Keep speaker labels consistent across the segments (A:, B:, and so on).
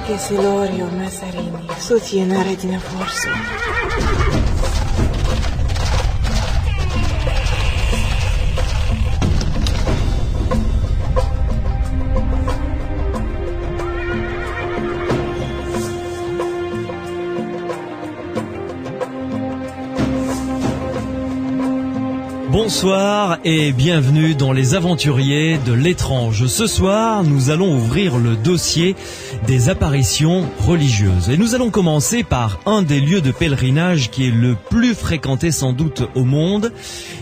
A: che Silorio Mazzarini soutiene di forza.
B: Bonsoir et bienvenue dans Les Aventuriers de l'étrange. Ce soir, nous allons ouvrir le dossier des apparitions religieuses. Et nous allons commencer par un des lieux de pèlerinage qui est le plus fréquenté sans doute au monde.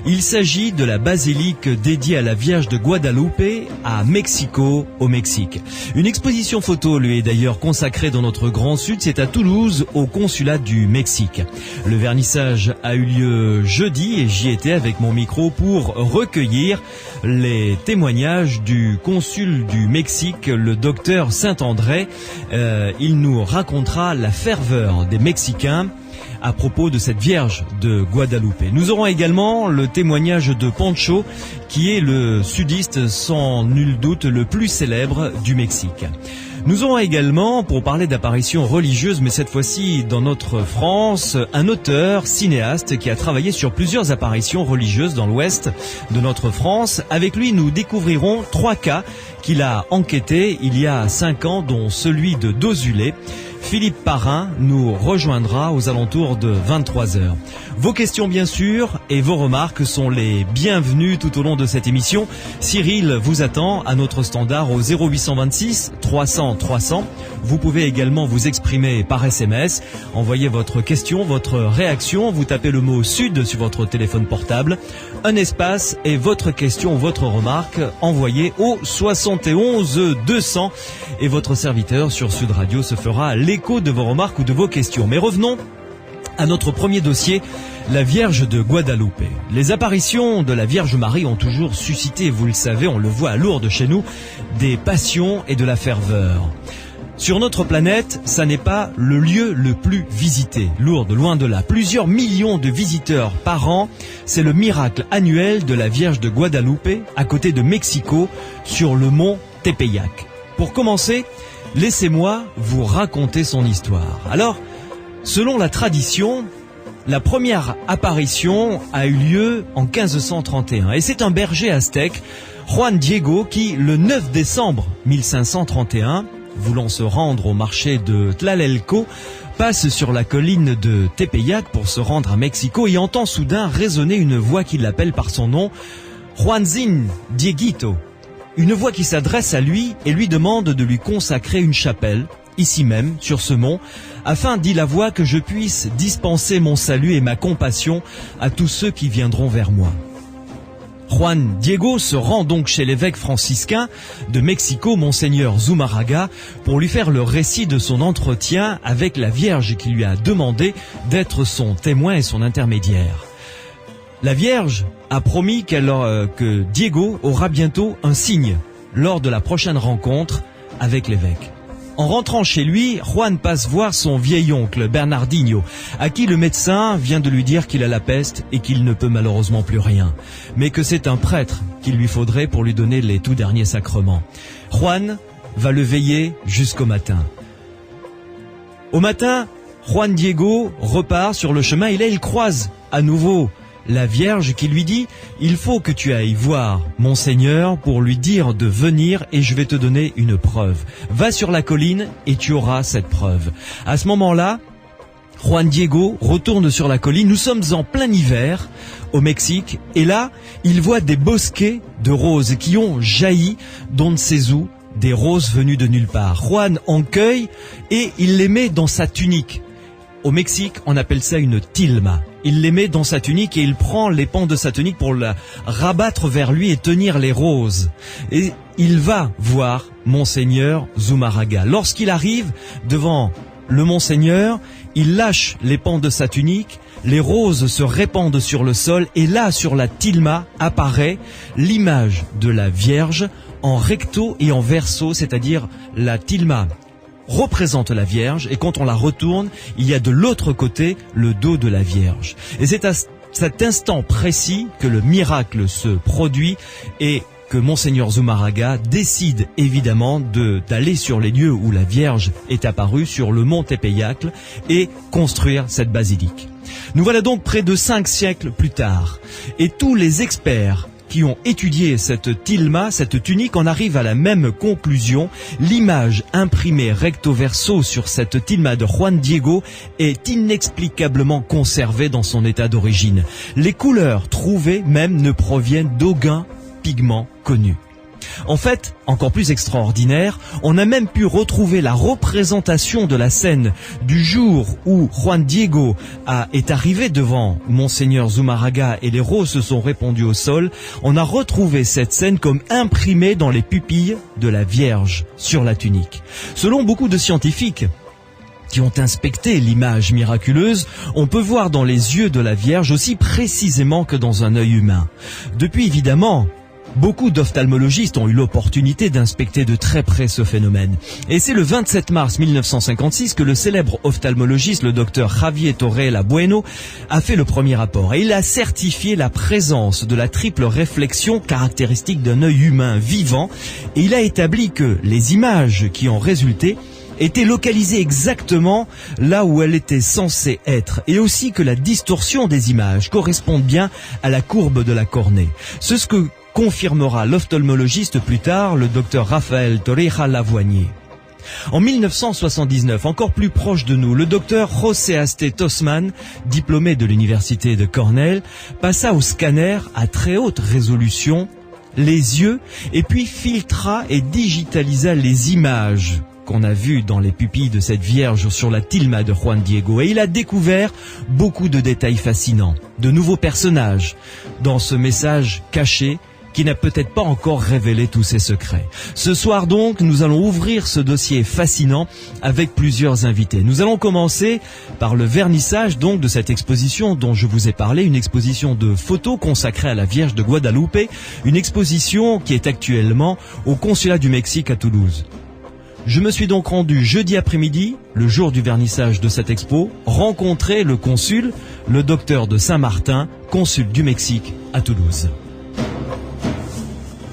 B: Il s'agit de la basilique dédiée à la Vierge de Guadalupe à Mexico, au Mexique. Une exposition photo lui est d'ailleurs consacrée dans notre Grand Sud. C'est à Toulouse, au consulat du Mexique. Le vernissage a eu lieu jeudi et j'y étais avec mon micro pour recueillir les témoignages du consul du Mexique, le docteur Saint-André. Il nous racontera la ferveur des Mexicains à propos de cette Vierge de Guadalupe. Nous aurons également le témoignage de Pancho, qui est le sudiste sans nul doute le plus célèbre du Mexique. Nous aurons également, pour parler d'apparitions religieuses, mais cette fois-ci dans notre France, un auteur, cinéaste qui a travaillé sur plusieurs apparitions religieuses dans l'ouest de notre France. Avec lui, nous découvrirons 3 cas qu'il a enquêtés il y a 5 ans, dont celui de Dozulé. Philippe Parrain nous rejoindra aux alentours de 23h. Vos questions bien sûr et vos remarques sont les bienvenues tout au long de cette émission. Cyril vous attend à notre standard au 0826 300 300. Vous pouvez également vous exprimer par SMS. Envoyez votre question, votre réaction. Vous tapez le mot Sud sur votre téléphone portable. Un espace et votre question ou votre remarque envoyée au 71 200. Et votre serviteur sur Sud Radio se fera l'écho de vos remarques ou de vos questions. Mais revenons à notre premier dossier, la Vierge de Guadalupe. Les apparitions de la Vierge Marie ont toujours suscité, vous le savez, on le voit à Lourdes chez nous, des passions et de la ferveur. Sur notre planète, ça n'est pas le lieu le plus visité. Lourdes, loin de là. Plusieurs millions de visiteurs par an. C'est le miracle annuel de la Vierge de Guadalupe, à côté de Mexico, sur le mont Tepeyac. Pour commencer, laissez-moi vous raconter son histoire. Alors, selon la tradition, la première apparition a eu lieu en 1531. Et c'est un berger aztèque, Juan Diego, qui, le 9 décembre 1531, voulant se rendre au marché de Tlalelco, passe sur la colline de Tepeyac pour se rendre à Mexico et entend soudain résonner une voix qui l'appelle par son nom, Juanzin Dieguito. Une voix qui s'adresse à lui et lui demande de lui consacrer une chapelle, ici même, sur ce mont, afin, dit la voix, que je puisse dispenser mon salut et ma compassion à tous ceux qui viendront vers moi. Juan Diego se rend donc chez l'évêque franciscain de Mexico, Monseigneur Zumárraga, pour lui faire le récit de son entretien avec la Vierge qui lui a demandé d'être son témoin et son intermédiaire. La Vierge a promis que Diego aura bientôt un signe lors de la prochaine rencontre avec l'évêque. En rentrant chez lui, Juan passe voir son vieil oncle Bernardinho, à qui le médecin vient de lui dire qu'il a la peste et qu'il ne peut malheureusement plus rien, mais que c'est un prêtre qu'il lui faudrait pour lui donner les tout derniers sacrements. Juan va le veiller jusqu'au matin. Au matin, Juan Diego repart sur le chemin et là il croise à nouveau la Vierge qui lui dit « Il faut que tu ailles voir Monseigneur pour lui dire de venir et je vais te donner une preuve. Va sur la colline et tu auras cette preuve. » À ce moment-là, Juan Diego retourne sur la colline. Nous sommes en plein hiver au Mexique et là, il voit des bosquets de roses qui ont jailli d'on ne sait où, des roses venues de nulle part. Juan en cueille et il les met dans sa tunique. Au Mexique, on appelle ça une tilma. Il les met dans sa tunique et il prend les pans de sa tunique pour la rabattre vers lui et tenir les roses. Et il va voir Monseigneur Zumárraga. Lorsqu'il arrive devant le Monseigneur, il lâche les pans de sa tunique, les roses se répandent sur le sol et là, sur la tilma, apparaît l'image de la Vierge en recto et en verso, c'est-à-dire la tilma représente la Vierge et quand on la retourne, il y a de l'autre côté le dos de la Vierge. Et c'est à cet instant précis que le miracle se produit et que Monseigneur Zumarraga décide évidemment d'aller sur les lieux où la Vierge est apparue, sur le mont Tepeyac, et construire cette basilique. Nous voilà donc près de 5 siècles plus tard, et tous les experts qui ont étudié cette tilma, cette tunique, en arrivent à la même conclusion. L'image imprimée recto verso sur cette tilma de Juan Diego est inexplicablement conservée dans son état d'origine. Les couleurs trouvées même ne proviennent d'aucun pigment connu. En fait, encore plus extraordinaire, on a même pu retrouver la représentation de la scène du jour où Juan Diego est arrivé devant Monseigneur Zumarraga et les roses se sont répandues au sol. On a retrouvé cette scène comme imprimée dans les pupilles de la Vierge sur la tunique. Selon beaucoup de scientifiques qui ont inspecté l'image miraculeuse, on peut voir dans les yeux de la Vierge aussi précisément que dans un œil humain. Depuis, évidemment, beaucoup d'ophtalmologistes ont eu l'opportunité d'inspecter de très près ce phénomène. Et c'est le 27 mars 1956 que le célèbre ophtalmologiste, le docteur Javier Torrella Bueno, a fait le premier rapport. Et il a certifié la présence de la triple réflexion caractéristique d'un œil humain vivant. Et il a établi que les images qui ont résulté était localisée exactement là où elle était censée être, et aussi que la distorsion des images corresponde bien à la courbe de la cornée. C'est ce que confirmera l'ophtalmologiste plus tard, le docteur Rafael Torreja Lavoigné. En 1979, encore plus proche de nous, le docteur José Aste Tosman, diplômé de l'université de Cornell, passa au scanner à très haute résolution les yeux et puis filtra et digitalisa les images qu'on a vues dans les pupilles de cette Vierge sur la tilma de Juan Diego. Et il a découvert beaucoup de détails fascinants, de nouveaux personnages dans ce message caché qui n'a peut-être pas encore révélé tous ses secrets. Ce soir donc, nous allons ouvrir ce dossier fascinant avec plusieurs invités. Nous allons commencer par le vernissage donc de cette exposition dont je vous ai parlé, une exposition de photos consacrée à la Vierge de Guadalupe, une exposition qui est actuellement au Consulat du Mexique à Toulouse. Je me suis donc rendu jeudi après-midi, le jour du vernissage de cette expo, rencontrer le consul, le docteur de Saint-Martin, consul du Mexique à Toulouse.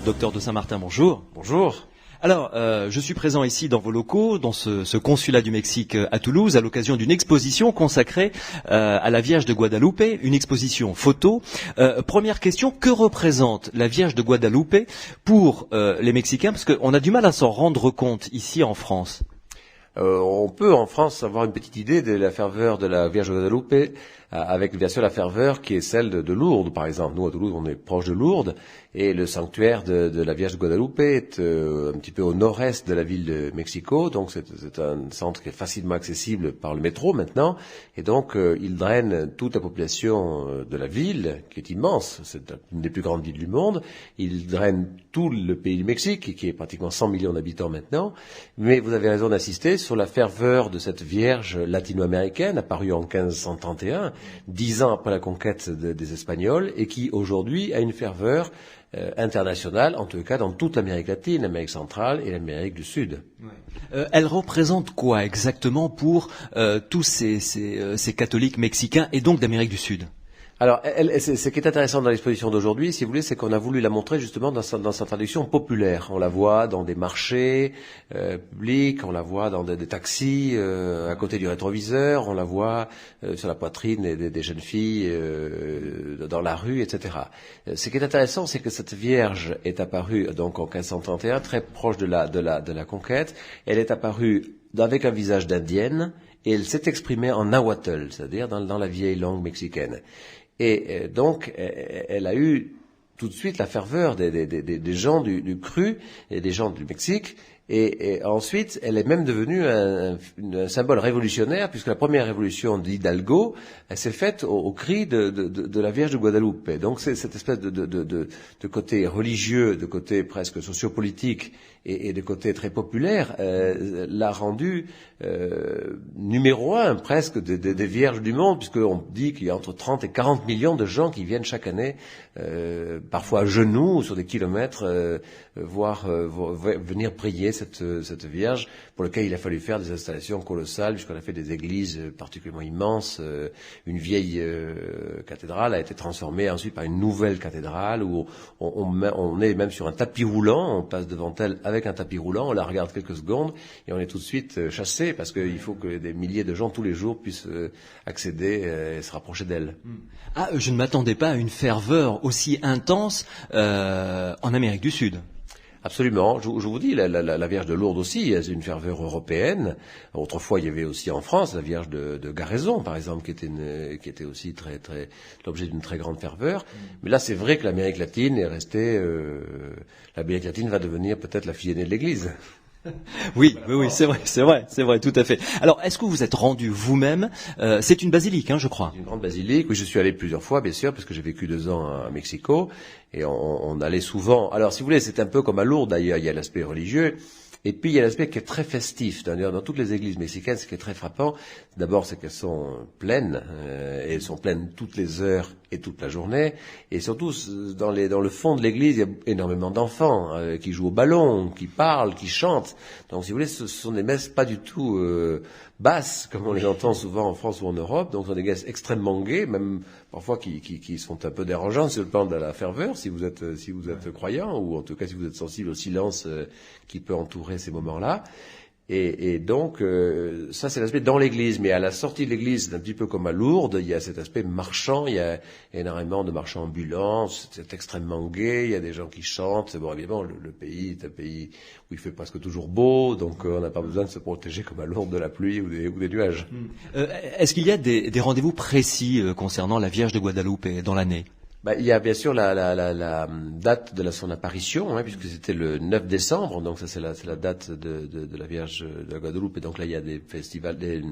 B: Docteur de Saint-Martin, bonjour.
C: Bonjour.
B: Alors, je suis présent ici dans vos locaux, dans ce consulat du Mexique à Toulouse, à l'occasion d'une exposition consacrée à la Vierge de Guadalupe, une exposition photo. Première question, que représente la Vierge de Guadalupe pour les Mexicains? Parce qu'on a du mal à s'en rendre compte ici en France.
C: On peut en France avoir une petite idée de la ferveur de la Vierge de Guadalupe, avec bien sûr la ferveur qui est celle de Lourdes, par exemple. Nous, à Toulouse, on est proche de Lourdes, et le sanctuaire de la Vierge de Guadalupe est un petit peu au nord-est de la ville de Mexico, donc c'est un centre qui est facilement accessible par le métro maintenant, et donc il draine toute la population de la ville, qui est immense, c'est une des plus grandes villes du monde, il draine tout le pays du Mexique, qui est pratiquement 100 millions d'habitants maintenant, mais vous avez raison d'insister sur la ferveur de cette Vierge latino-américaine, apparue en 1531, 10 ans après la conquête des Espagnols, et qui aujourd'hui a une ferveur internationale, en tout cas dans toute l'Amérique latine, l'Amérique centrale et l'Amérique du Sud.
B: Ouais. Elle représente quoi exactement pour tous ces catholiques mexicains et donc d'Amérique du Sud?
C: Alors, ce qui est intéressant dans l'exposition d'aujourd'hui, si vous voulez, c'est qu'on a voulu la montrer justement dans sa traduction populaire. On la voit dans des marchés publics, on la voit dans des taxis à côté du rétroviseur, on la voit sur la poitrine des jeunes filles dans la rue, etc. Ce qui est intéressant, c'est que cette Vierge est apparue donc en 1531, très proche de la conquête. Elle est apparue avec un visage d'indienne et elle s'est exprimée en nahuatl, c'est-à-dire dans la vieille langue mexicaine. Et donc, elle a eu tout de suite la ferveur des gens du cru et des gens du Mexique. Et ensuite, elle est même devenue un symbole révolutionnaire, puisque la première révolution d'Hidalgo, elle s'est faite au cri de la Vierge de Guadalupe. Donc, c'est cette espèce de côté religieux, de côté presque sociopolitique et de côté très populaire, l'a rendu numéro 1 presque des Vierges du monde, puisqu'on dit qu'il y a entre 30 et 40 millions de gens qui viennent chaque année, parfois à genoux, sur des kilomètres, venir prier cette Vierge, pour laquelle il a fallu faire des installations colossales, puisqu'on a fait des églises particulièrement immenses. Une vieille cathédrale a été transformée ensuite par une nouvelle cathédrale, où on est même sur un tapis roulant, on passe devant elle avec un tapis roulant, on la regarde quelques secondes, et on est tout de suite chassé, parce qu'il faut que des milliers de gens tous les jours puissent accéder et se rapprocher d'elle.
B: Ah, je ne m'attendais pas à une ferveur aussi intense en Amérique du Sud.
C: Absolument. Je vous dis, la Vierge de Lourdes aussi, c'est une ferveur européenne. Autrefois, il y avait aussi en France la Vierge de Garaison, par exemple, qui était aussi l'objet d'une très grande ferveur. Mais là, c'est vrai que l'Amérique latine est restée. L'Amérique latine va devenir peut-être la fille aînée de l'Église.
B: Oui, c'est vrai, tout à fait. Alors, est-ce que vous êtes rendu vous-même c'est une basilique, je crois.
C: Une grande basilique, oui, je suis allé plusieurs fois, bien sûr, parce que j'ai vécu 2 ans à Mexico, et on allait souvent. Alors, si vous voulez, c'est un peu comme à Lourdes, d'ailleurs, il y a l'aspect religieux, et puis il y a l'aspect qui est très festif. D'ailleurs, dans toutes les églises mexicaines, ce qui est très frappant, d'abord, c'est qu'elles sont pleines, et elles sont pleines toutes les heures et toute la journée, et surtout dans le fond de l'église, il y a énormément d'enfants qui jouent au ballon, qui parlent, qui chantent. Donc, si vous voulez, ce sont des messes pas du tout basses, comme on les entend souvent en France ou en Europe. Donc, ce sont des messes extrêmement gaies, même parfois qui sont un peu dérangeantes sur le plan de la ferveur, si vous êtes croyant, ou en tout cas si vous êtes sensible au silence qui peut entourer ces moments-là. Et donc, ça c'est l'aspect dans l'église, mais à la sortie de l'église, c'est un petit peu comme à Lourdes, il y a cet aspect marchand, il y a énormément de marchands ambulants, c'est extrêmement gai, il y a des gens qui chantent. Bon, évidemment, le pays est un pays où il fait presque toujours beau, donc on n'a pas besoin de se protéger comme à Lourdes de la pluie ou des nuages.
B: Est-ce qu'il y a des rendez-vous précis concernant la Vierge de Guadeloupe dans l'année ?
C: Il y a bien sûr la date de son apparition, puisque c'était le 9 décembre, donc ça c'est la date de la Vierge de la Guadeloupe, et donc là il y a des festivals, des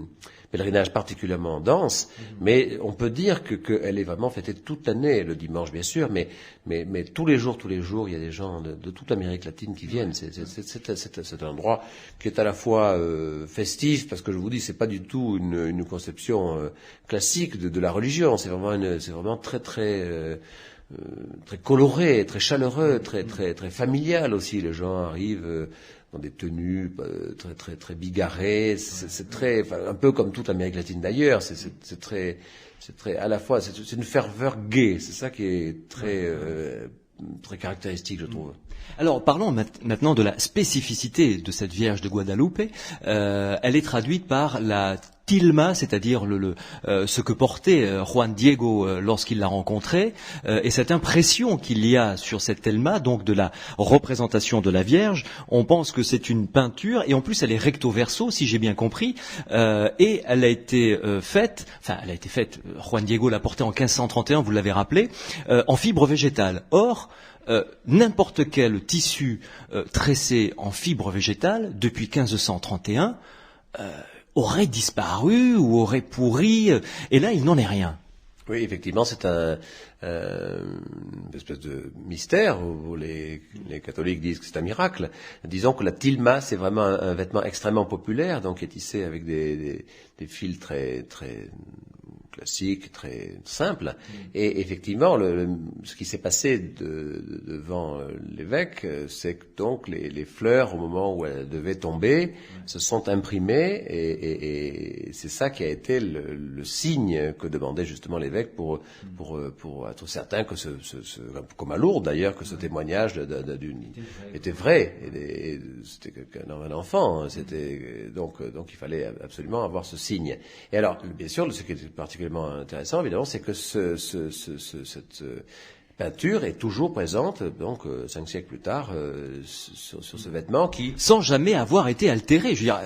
C: pèlerinages particulièrement denses, mais on peut dire qu'elle est vraiment fêtée toute l'année, le dimanche bien sûr, mais tous les jours il y a des gens de toute l'Amérique latine qui viennent. C'est un endroit qui est à la fois festif, parce que je vous dis, c'est pas du tout une conception classique de la religion, c'est vraiment très coloré, très chaleureux, très familial aussi. Les gens arrivent dans des tenues très bigarrées. C'est un peu comme toute l'Amérique latine d'ailleurs. C'est très à la fois, c'est une ferveur gaie. C'est ça qui est très caractéristique, je trouve.
B: Alors, parlons maintenant de la spécificité de cette Vierge de Guadeloupe. Elle est traduite par la tilma, c'est-à-dire ce que portait Juan Diego lorsqu'il l'a rencontrée, et cette impression qu'il y a sur cette tilma, donc de la représentation de la Vierge. On pense que c'est une peinture, et en plus elle est recto verso, si j'ai bien compris, et elle a été faite, Juan Diego l'a portée en 1531, vous l'avez rappelé, en fibre végétale. Or, n'importe quel tissu tressé en fibre végétale depuis 1531 aurait disparu ou aurait pourri, et là il n'en est rien.
C: Oui, effectivement, c'est une espèce de mystère où les catholiques disent que c'est un miracle. Disons que la tilma, c'est vraiment un vêtement extrêmement populaire, donc qui est tissé avec des fils très classique, très simple. Et effectivement, ce qui s'est passé devant l'évêque, c'est que donc les fleurs, au moment où elles devaient tomber, se sont imprimées, et c'est ça qui a été le signe que demandait justement l'évêque pour être certain que comme à Lourdes d'ailleurs, que ce témoignage était vrai. Et c'était un enfant. Donc il fallait absolument avoir ce signe. Et alors, bien sûr, ce qui est particulièrement intéressant, évidemment, c'est que cette peinture est toujours présente, donc 5 siècles plus tard, sur ce vêtement qui...
B: Sans jamais avoir été altérée. Je veux dire,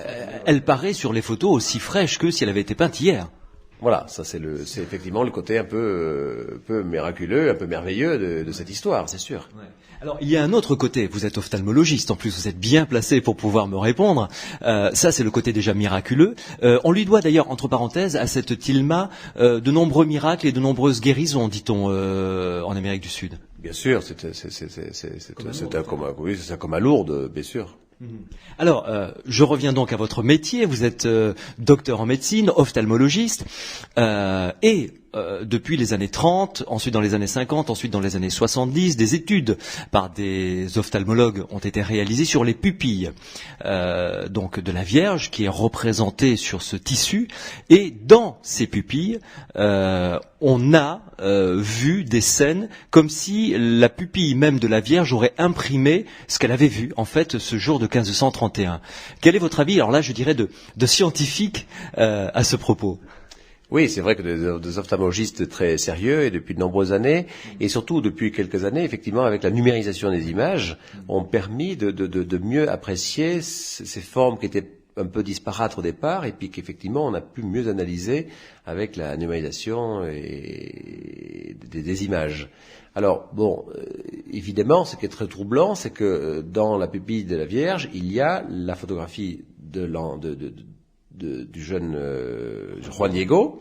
B: elle paraît sur les photos aussi fraîche que si elle avait été peinte hier.
C: Voilà, ça c'est effectivement le côté un peu miraculeux, un peu merveilleux de cette histoire, c'est sûr.
B: Ouais. Alors, il y a un autre côté. Vous êtes ophtalmologiste, en plus vous êtes bien placé pour pouvoir me répondre. Ça, c'est le côté déjà miraculeux. On lui doit d'ailleurs, entre parenthèses, à cette tilma, de nombreux miracles et de nombreuses guérisons, dit-on, en Amérique du Sud.
C: Bien sûr, c'est comme à Lourdes, bien sûr.
B: Alors, je reviens donc à votre métier. Vous êtes docteur en médecine, ophtalmologiste, et
D: depuis les années 30, ensuite dans les années 50, ensuite dans les années 70, des études par des ophtalmologues ont été réalisées sur les pupilles donc de la Vierge qui est représentée sur ce tissu. Et dans ces pupilles, on a vu des scènes comme si la pupille même de la Vierge aurait imprimé ce qu'elle avait vu en fait ce jour de 1531. Quel est votre avis, alors là je dirais de scientifique à ce propos?
C: Oui, c'est vrai que des ophtalmologistes très sérieux et depuis de nombreuses années, et surtout depuis quelques années, effectivement, avec la numérisation des images, ont permis de mieux apprécier ces formes qui étaient un peu disparates au départ, et puis qu'effectivement on a pu mieux analyser avec la numérisation des images. Alors bon, évidemment, ce qui est très troublant, c'est que dans la pupille de la Vierge, il y a la photographie du jeune Juan Diego,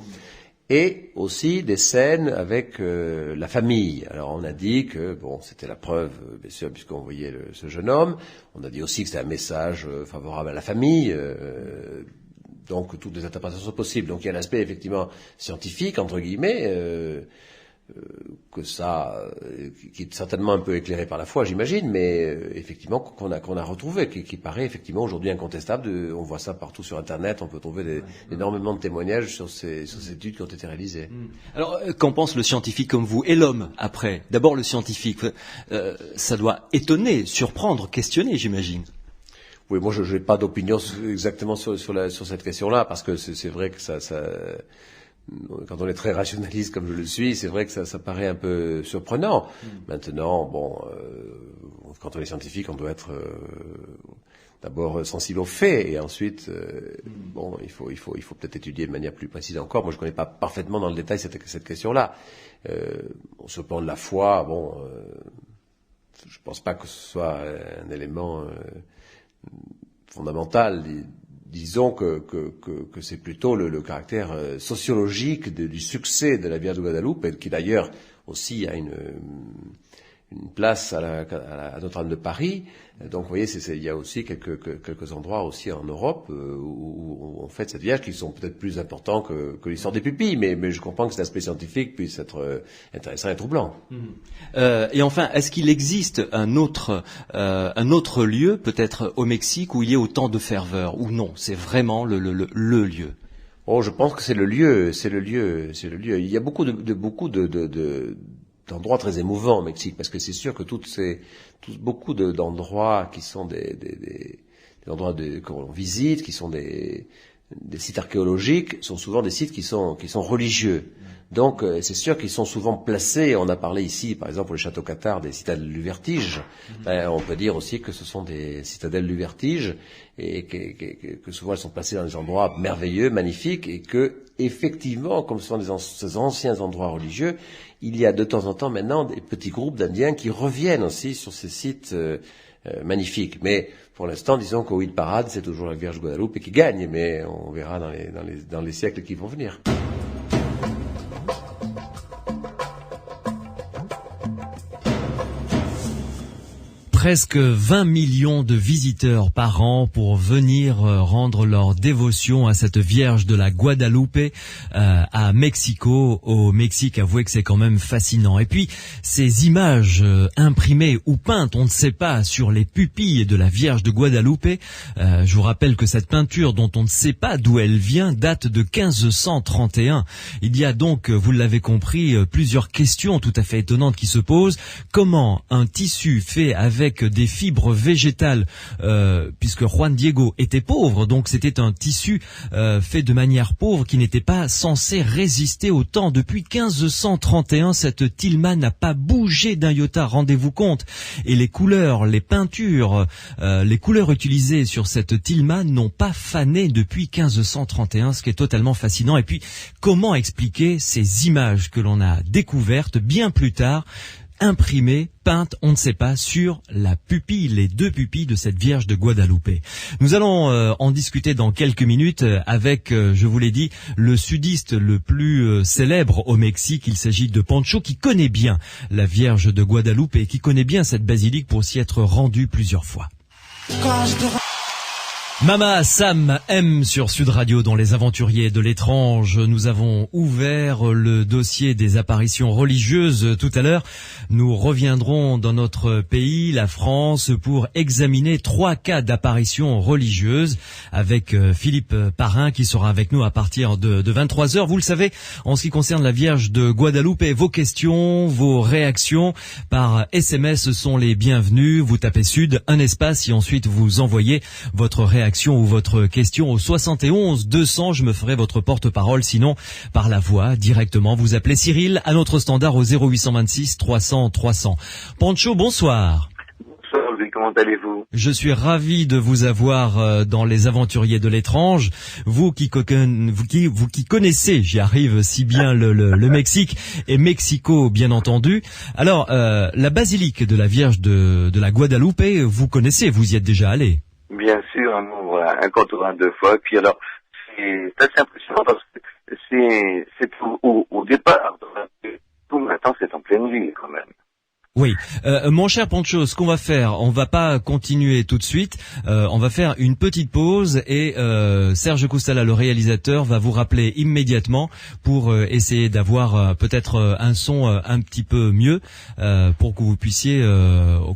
C: et aussi des scènes avec la famille. Alors on a dit que bon, c'était la preuve, bien sûr, puisqu'on voyait ce jeune homme. On a dit aussi que c'était un message favorable à la famille. Donc toutes les interprétations sont possibles. Donc il y a l'aspect effectivement scientifique entre guillemets. Qui est certainement un peu éclairé par la foi, j'imagine, mais effectivement qu'on a retrouvé, qui paraît effectivement aujourd'hui incontestable. On voit ça partout sur Internet, on peut trouver énormément de témoignages sur ces études qui ont été réalisées.
D: Alors, qu'en pense le scientifique comme vous et l'homme après? D'abord le scientifique, ça doit étonner, surprendre, questionner, j'imagine.
C: Oui, moi je n'ai pas d'opinion exactement sur cette question-là, parce que c'est vrai que ça quand on est très rationaliste comme je le suis, c'est vrai que ça paraît un peu surprenant. Maintenant, bon, quand on est scientifique, on doit être d'abord sensible aux faits, et ensuite, bon, il faut peut-être étudier de manière plus précise encore. Moi, je connais pas parfaitement dans le détail cette question-là. Sur le plan de la foi, bon, je pense pas que ce soit un élément fondamental. Disons que c'est plutôt le caractère sociologique du succès de la Vierge de Guadeloupe, et qui d'ailleurs aussi a une place à Notre-Dame de Paris. Donc vous voyez, il y a aussi quelques endroits aussi en Europe où on fête cette Vierge, qui sont peut-être plus importants que l'histoire des pupilles, mais je comprends que cet aspect scientifique puisse être intéressant et troublant.
D: Et enfin, est-ce qu'il existe un autre lieu, peut-être au Mexique, où il y a autant de ferveur, ou non? C'est vraiment le lieu.
C: Oh, je pense que c'est le lieu. Il y a beaucoup d'endroits très émouvants au Mexique, parce que c'est sûr que beaucoup d'endroits qui sont des endroits qu'on visite, qui sont des sites archéologiques, sont souvent des sites qui sont religieux. Donc c'est sûr qu'ils sont souvent placés. On a parlé ici, par exemple, pour le château Cathare, des citadelles du vertige. On peut dire aussi que ce sont des citadelles du vertige, et que souvent elles sont placées dans des endroits merveilleux, magnifiques, et que effectivement, comme ce sont ces anciens endroits religieux, il y a de temps en temps maintenant des petits groupes d'Indiens qui reviennent aussi sur ces sites magnifiques. Mais pour l'instant, disons qu'au hit parade, c'est toujours la Vierge de Guadeloupe qui gagne, mais on verra dans les siècles qui vont venir.
B: Presque 20 millions de visiteurs par an pour venir rendre leur dévotion à cette Vierge de la Guadeloupe à Mexico, au Mexique. Avouez que c'est quand même fascinant. Et puis, ces images imprimées ou peintes, on ne sait pas, sur les pupilles de la Vierge de Guadeloupe. Je vous rappelle que cette peinture, dont on ne sait pas d'où elle vient, date de 1531. Il y a donc, vous l'avez compris, plusieurs questions tout à fait étonnantes qui se posent. Comment un tissu fait avec des fibres végétales, puisque Juan Diego était pauvre, donc c'était un tissu fait de manière pauvre qui n'était pas censé résister au temps. Depuis 1531, cette tilma n'a pas bougé d'un iota, rendez-vous compte. Et les couleurs, les peintures, les couleurs utilisées sur cette tilma n'ont pas fané depuis 1531, ce qui est totalement fascinant. Et puis, comment expliquer ces images que l'on a découvertes bien plus tard, imprimées, peintes, on ne sait pas, sur la pupille, les deux pupilles de cette Vierge de Guadeloupe. Nous allons en discuter dans quelques minutes avec, je vous l'ai dit, le sudiste le plus célèbre au Mexique. Il s'agit de Pancho, qui connaît bien la Vierge de Guadeloupe et qui connaît bien cette basilique pour s'y être rendu plusieurs fois. Mama Sam M sur Sud Radio dans Les Aventuriers de l'étrange. Nous avons ouvert le dossier des apparitions religieuses tout à l'heure. Nous reviendrons dans notre pays, la France, pour examiner 3 cas d'apparitions religieuses avec Philippe Parrain qui sera avec nous à partir de 23h. Vous le savez, en ce qui concerne la Vierge de Guadeloupe, vos questions, vos réactions par SMS sont les bienvenues. Vous tapez Sud, un espace et ensuite vous envoyez votre réaction ou votre question au 71 200. Je me ferai votre porte-parole, sinon par la voix directement. Vous appelez Cyril à notre standard au 0826 300 300. Pancho, bonsoir.
E: Bonsoir, Louis, comment allez-vous?
B: Je suis ravi de vous avoir dans Les Aventuriers de l'étrange. Vous qui connaissez, j'y arrive si bien le Mexique et Mexico, bien entendu. Alors, la basilique de la Vierge de la Guadeloupe, vous connaissez, vous y êtes déjà allé?
E: Bien sûr, un nombre incontournable 2 fois. Puis alors, c'est assez impressionnant parce que c'est au départ, tout maintenant c'est en pleine ville quand même.
B: Oui, mon cher Pancho, ce qu'on va faire, on va pas continuer tout de suite, on va faire une petite pause et Serge Coustala, le réalisateur, va vous rappeler immédiatement pour essayer d'avoir peut-être un son un petit peu mieux pour que vous puissiez,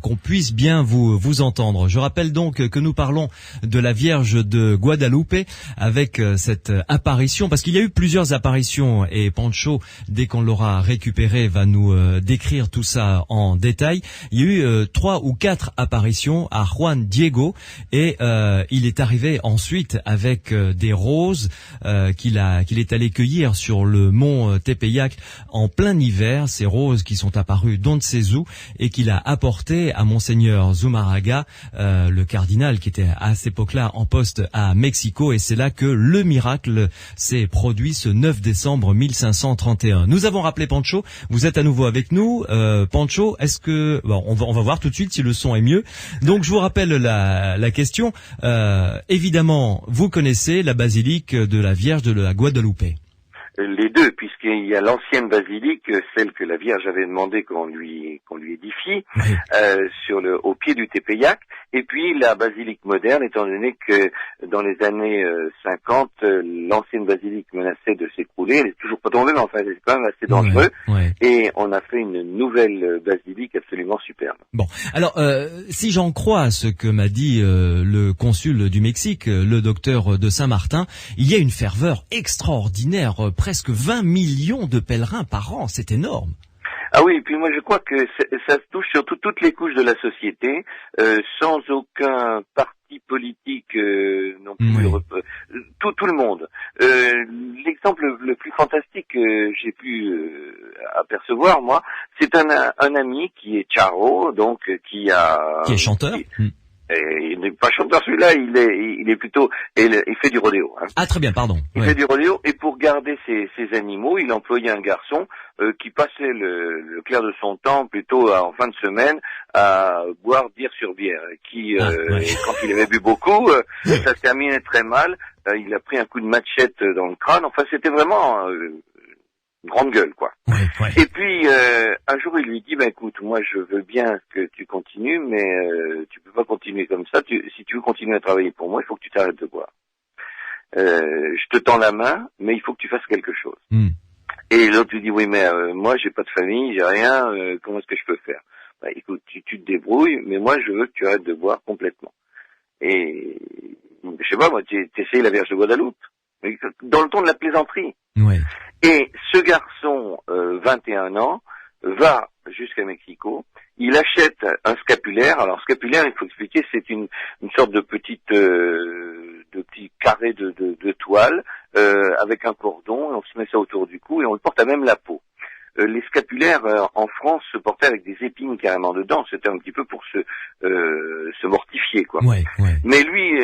B: qu'on puisse bien vous entendre. Je rappelle donc que nous parlons de la Vierge de Guadeloupe avec cette apparition, parce qu'il y a eu plusieurs apparitions et Pancho, dès qu'on l'aura récupéré, va nous décrire tout ça en détail. Il y a eu 3 ou 4 apparitions à Juan Diego et il est arrivé ensuite avec des roses qu'il est allé cueillir sur le mont Tepeyac en plein hiver, ces roses qui sont apparues d'Ontsezu et qu'il a apporté à Monseigneur Zumaraga, le cardinal qui était à cette époque-là en poste à Mexico, et c'est là que le miracle s'est produit ce 9 décembre 1531. Nous avons rappelé Pancho, vous êtes à nouveau avec nous. Pancho, est-ce que on va voir tout de suite si le son est mieux. Donc je vous rappelle la question. Évidemment, vous connaissez la basilique de la Vierge de la Guadeloupe.
E: Les deux, puisqu'il y a l'ancienne basilique, celle que la Vierge avait demandé qu'on lui édifie, oui. Au pied du Tepeyac, et puis la basilique moderne, étant donné que dans les années 50, l'ancienne basilique menaçait de s'écrouler, elle est toujours pas tombée, mais enfin c'est quand même assez dangereux, et on a fait une nouvelle basilique absolument superbe.
B: Bon, alors si j'en crois ce que m'a dit le consul du Mexique, le docteur de Saint-Martin, il y a une ferveur extraordinaire, presque 20 millions de pèlerins par an, c'est énorme.
E: Ah oui, et puis moi je crois que ça se touche surtout toutes les couches de la société, sans aucun parti politique non plus, tout le monde. L'exemple le plus fantastique que j'ai pu apercevoir, moi, c'est un ami qui est Charo, donc qui est
B: chanteur.
E: Il n'est pas chanteur celui-là, il est plutôt, il fait du rodéo. Hein.
B: Ah très bien, pardon.
E: Il fait du rodéo, et pour garder ses animaux, il employait un garçon qui passait le clair de son temps plutôt en fin de semaine à boire bière sur bière. Qui quand il avait bu beaucoup, ça se terminait très mal. Il a pris un coup de machette dans le crâne. Enfin, c'était vraiment grande gueule, quoi. Et puis un jour il lui dit, écoute, moi je veux bien que tu continues, mais tu peux pas continuer comme ça. Si tu veux continuer à travailler pour moi, il faut que tu t'arrêtes de boire. Je te tends la main, mais il faut que tu fasses quelque chose. Et l'autre lui dit, oui, mais moi j'ai pas de famille, j'ai rien, comment est-ce que je peux faire? Écoute, tu te débrouilles, mais moi je veux que tu arrêtes de boire complètement. Et je sais pas, moi, t'essayes la Vierge de Guadeloupe, dans le ton de la plaisanterie. Et ce garçon, 21 ans, va jusqu'à Mexico, il achète un scapulaire. Alors scapulaire, il faut expliquer, c'est une sorte de petit carré de toile avec un cordon, et on se met ça autour du cou et on le porte à même la peau. Les scapulaires en France se portaient avec des épines carrément dedans. C'était un petit peu pour se mortifier, quoi. Mais lui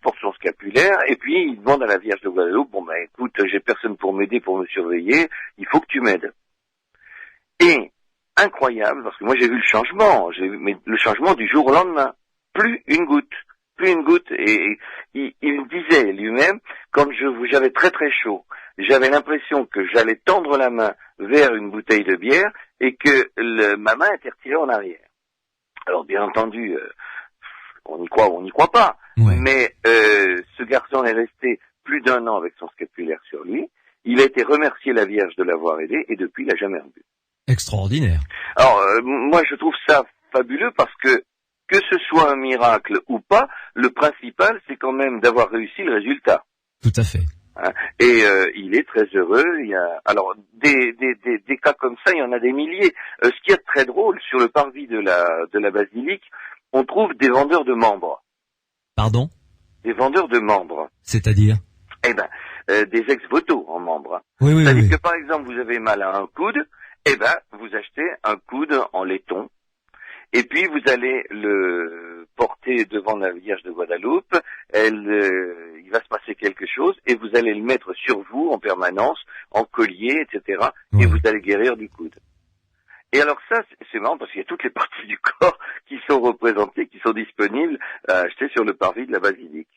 E: porte son scapulaire et puis il demande à la Vierge de Guadeloupe, écoute, j'ai personne pour m'aider, pour me surveiller, il faut que tu m'aides. Et incroyable, parce que moi j'ai vu le changement, le changement du jour au lendemain. Plus une goutte. Et il disait lui-même, quand j'avais très très chaud, j'avais l'impression que j'allais tendre la main vers une bouteille de bière et que ma main était retirée en arrière. Alors bien entendu, on y croit ou on n'y croit pas.
B: Ouais.
E: Mais ce garçon est resté plus d'1 an avec son scapulaire sur lui. Il a été remercié la Vierge de l'avoir aidé et depuis il n'a jamais rebu.
B: Extraordinaire.
E: Alors moi je trouve ça fabuleux parce que ce soit un miracle ou pas, le principal c'est quand même d'avoir réussi le résultat.
B: Tout à fait.
E: Hein. Et il est très heureux. Il y a alors des cas comme ça, il y en a des milliers. Ce qui est très drôle sur le parvis de la basilique, on trouve des vendeurs de membres.
B: Pardon?
E: Des vendeurs de membres.
B: C'est-à-dire?
E: Eh ben, des ex-voto en membres.
B: Oui, oui,
E: C'est-à-dire
B: oui.
E: que par exemple, vous avez mal à un coude, eh ben, vous achetez un coude en laiton, et puis vous allez le porter devant la Vierge de Guadeloupe. Il va se passer quelque chose, et vous allez le mettre sur vous en permanence, en collier, etc.
B: Ouais.
E: Et vous allez guérir du coude. Et alors ça, c'est marrant parce qu'il y a toutes les parties du corps qui sont représentées, qui sont disponibles à acheter sur le parvis de la basilique.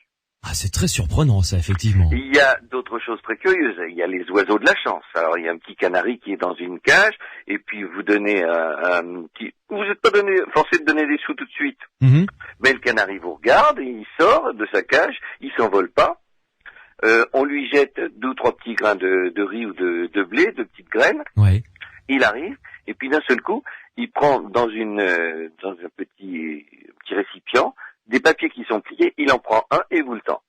B: Ah, c'est très surprenant, ça, effectivement.
E: Il y a d'autres choses très curieuses. Il y a les oiseaux de la chance. Alors, il y a un petit canari qui est dans une cage, et puis vous donnez un petit... Vous n'êtes pas forcé de donner des sous tout de suite.
B: Mhm.
E: Mais le canari vous regarde, et il sort de sa cage, il s'envole pas. On lui jette 2 ou 3 petits grains de riz ou de blé, de petites graines.
B: Ouais.
E: Il arrive, et puis d'un seul coup, il prend dans un petit récipient des papiers qui sont pliés, il en prend un et vous le tend.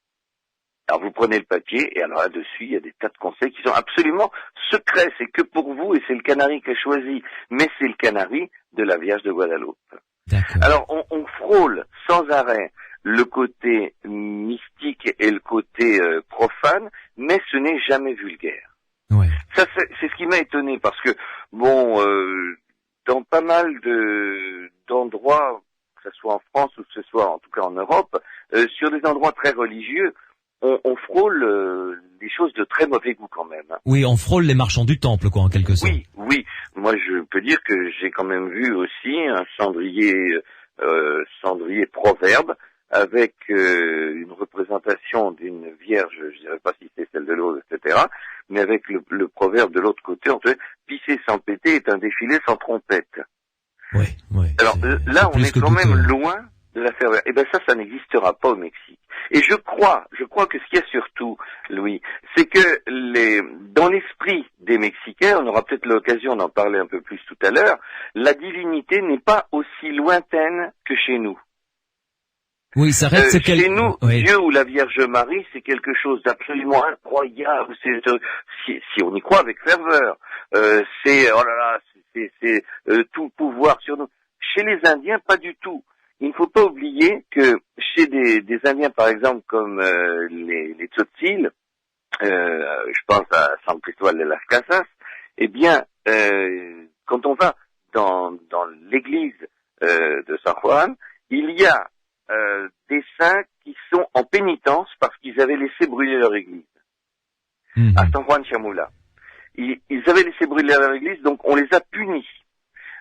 E: Alors vous prenez le papier, et alors là-dessus, il y a des tas de conseils qui sont absolument secrets. C'est que pour vous, et c'est le canari qui a choisi. Mais c'est le canari de la Vierge de Guadeloupe.
B: D'accord.
E: Alors on frôle sans arrêt le côté mystique et le côté profane, mais ce n'est jamais vulgaire.
B: Ouais.
E: Ça, c'est ce qui m'a étonné, parce que, bon, dans pas mal d'endroits, que ce soit en France ou que ce soit en tout cas en Europe, sur des endroits très religieux, on frôle des choses de très mauvais goût quand même. Hein.
B: Oui, on frôle les marchands du temple, quoi, en quelque sorte.
E: Oui. Moi, je peux dire que j'ai quand même vu aussi un cendrier proverbe avec une représentation d'une vierge, je dirais pas si c'est celle de l'autre, etc., mais avec le proverbe de l'autre côté, on fait « pisser sans péter est un défilé sans trompette ».
B: Ouais.
E: Alors là, on
B: plus
E: est
B: que
E: quand même
B: douteux.
E: loin de la ferveur. Eh ben ça n'existera pas au Mexique. Et je crois que ce qu'il y a surtout, Louis, c'est que dans l'esprit des Mexicains, on aura peut-être l'occasion d'en parler un peu plus tout à l'heure, la divinité n'est pas aussi lointaine que chez nous.
B: Oui, ça reste
E: Chez nous,
B: oui.
E: Dieu ou la Vierge Marie, c'est quelque chose d'absolument incroyable. Si on y croit avec ferveur, c'est oh là là, c'est tout pouvoir sur nous. Chez les Indiens, pas du tout. Il ne faut pas oublier que chez des Indiens, par exemple, comme les Tzotzil, je pense à San Cristóbal de las Casas, eh bien, quand on va dans l'église de San Juan, il y a des saints qui sont en pénitence parce qu'ils avaient laissé brûler leur église.
B: Mhm.
E: À San Juan Chamula. Ils avaient laissé brûler leur église, donc on les a punis.